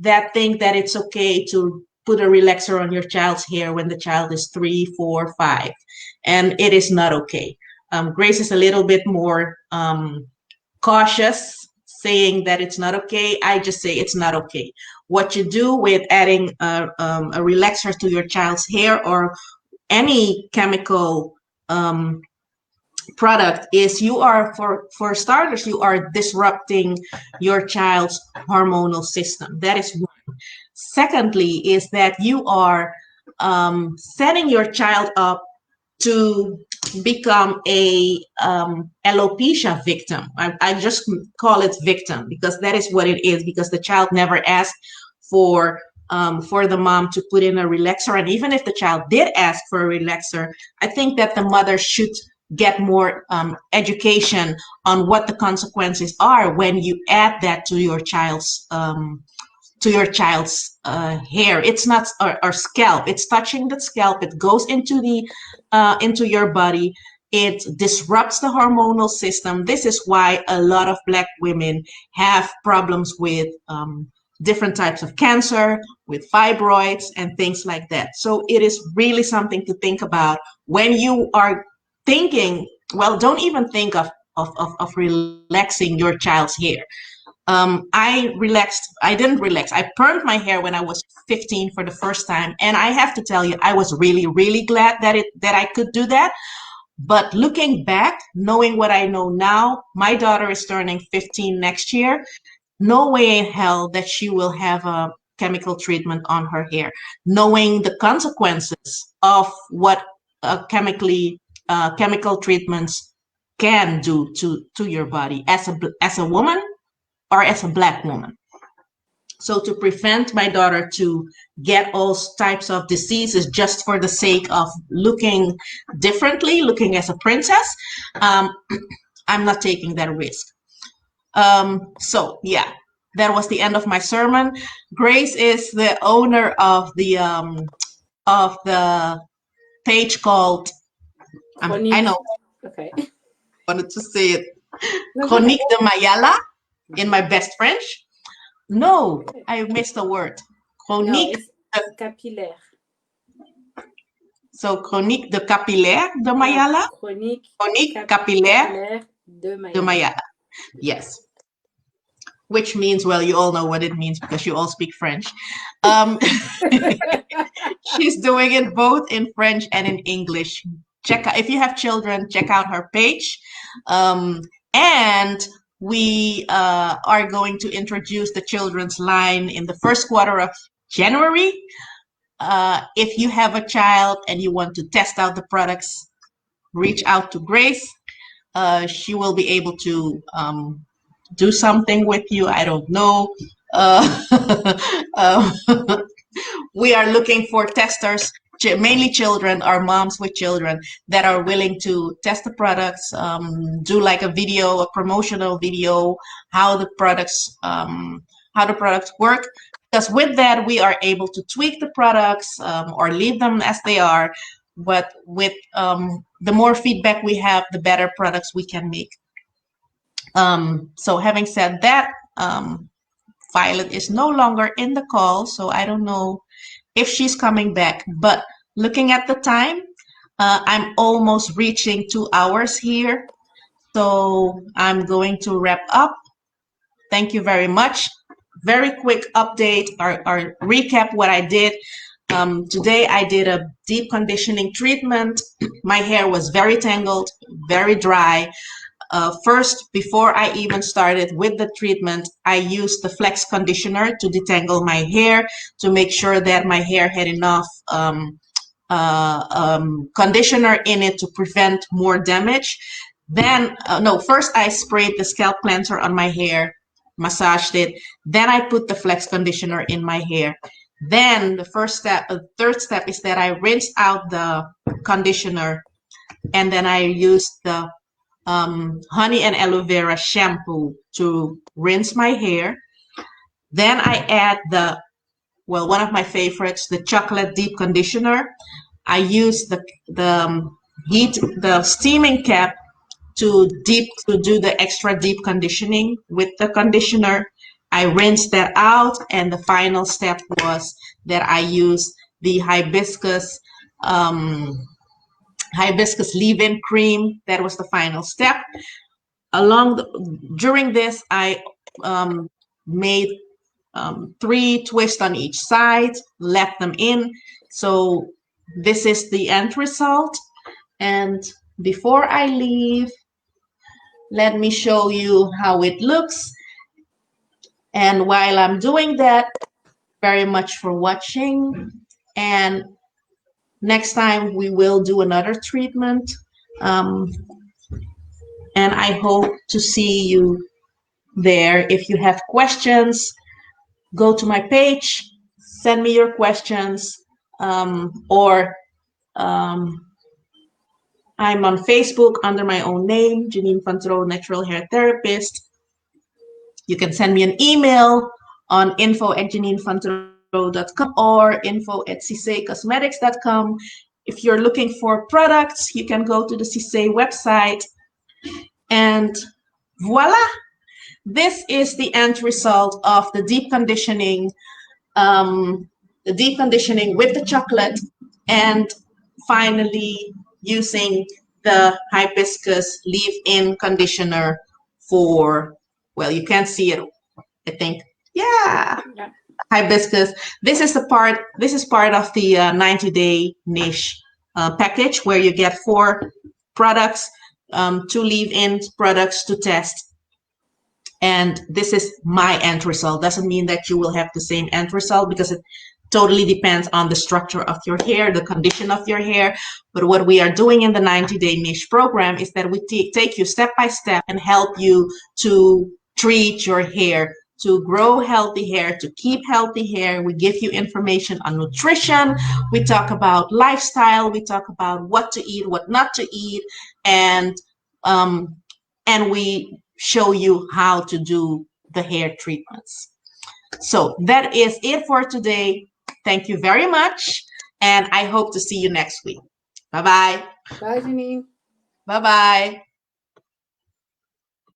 that think that it's okay to put a relaxer on your child's hair when the child is 3, 4, 5, and it is not okay. Grace is a little bit more cautious, saying that it's not okay. I just say it's not okay. What you do with adding a relaxer to your child's hair or any chemical product is you are, for starters, you are disrupting your child's hormonal system. That is one. Secondly, is that you are setting your child up to become a alopecia victim. I just call it victim because that is what it is, because the child never asked for the mom to put in a relaxer. And even if the child did ask for a relaxer, I think that the mother should get more education on what the consequences are when you add that to your child's hair. It's not, or scalp. It's touching the scalp. It goes into the into your body. It disrupts the hormonal system. This is why a lot of Black women have problems with different types of cancer, with fibroids and things like that. So it is really something to think about when you are thinking, well, don't even think of relaxing your child's hair. I didn't relax. I permed my hair when I was 15 for the first time. And I have to tell you, I was really, really glad that I could do that. But looking back, knowing what I know now, my daughter is turning 15 next year. No way in hell that she will have a chemical treatment on her hair, knowing the consequences of what chemical treatments can do to your body as a woman or as a Black woman. So to prevent my daughter to get all types of diseases just for the sake of looking differently, looking as a princess, I'm not taking that risk. So yeah, that was the end of my sermon. Grace is the owner of the page called, I know, Okay. wanted to say it, No, go Chronique ahead. de Mayala in my best French. No, I missed a word. No, Chronique. it's capillaire. So Chronique de Capillaire de No, Mayala. chronique Chronique capillaire capillaire de de Mayala. Mayala. Yes. Which means, well, you all know what it means because you all speak French. She's doing it both in French and in English. Check out, if you have children, check out her page. And we are going to introduce the children's line in the first quarter of January. If you have a child and you want to test out the products, reach out to Grace. She will be able to do something with you. I don't know. Um, we are looking for testers, mainly children or moms with children that are willing to test the products, do like a video, a promotional video, how the products work. Because with that, we are able to tweak the products or leave them as they are. But with the more feedback we have, the better products we can make. So having said that, Violet is no longer in the call, so I don't know if she's coming back. But looking at the time, I'm almost reaching 2 hours here. So I'm going to wrap up. Thank you very much. Very quick update or recap what I did. Today I did a deep conditioning treatment. My hair was very tangled, very dry. First, before I even started with the treatment, I used the flex conditioner to detangle my hair to make sure that my hair had enough conditioner in it to prevent more damage. Then, first I sprayed the scalp cleanser on my hair, massaged it. Then I put the flex conditioner in my hair. Then the third step is that I rinsed out the conditioner, and then I used the honey and aloe vera shampoo to rinse my hair. Then I add one of my favorites, the chocolate deep conditioner. I use the steaming cap to do the extra deep conditioning with the conditioner. I rinsed that out, and the final step was that I used the hibiscus leave-in cream. That was the final step. During this, I made 3 twists on each side, left them in. So this is the end result. And before I leave, let me show you how it looks. And while I'm doing that, very much for watching. And next time we will do another treatment. And I hope to see you there. If you have questions, go to my page, send me your questions, or I'm on Facebook under my own name, Janine Fantro, Natural Hair Therapist. You can send me an email on info@janinefantro.com or info@ciseicosmetics.com. If you're looking for products, you can go to the Cise website. And voila! This is the end result of the deep conditioning with the chocolate, and finally using the hibiscus leave-in conditioner for, well, you can't see it, I think. Yeah. Hibiscus. This is part of the 90-day niche package, where you get 4 products, 2 leave-in products to test. And this is my end result. Doesn't mean that you will have the same end result, because it totally depends on the structure of your hair, the condition of your hair. But what we are doing in the 90-day niche program is that we take you step by step and help you to treat your hair, to grow healthy hair, to keep healthy hair. We give you information on nutrition. We talk about lifestyle. We talk about what to eat, what not to eat, and we show you how to do the hair treatments. So that is it for today. Thank you very much, and I hope to see you next week. Bye-bye. Bye, Janine. Bye-bye.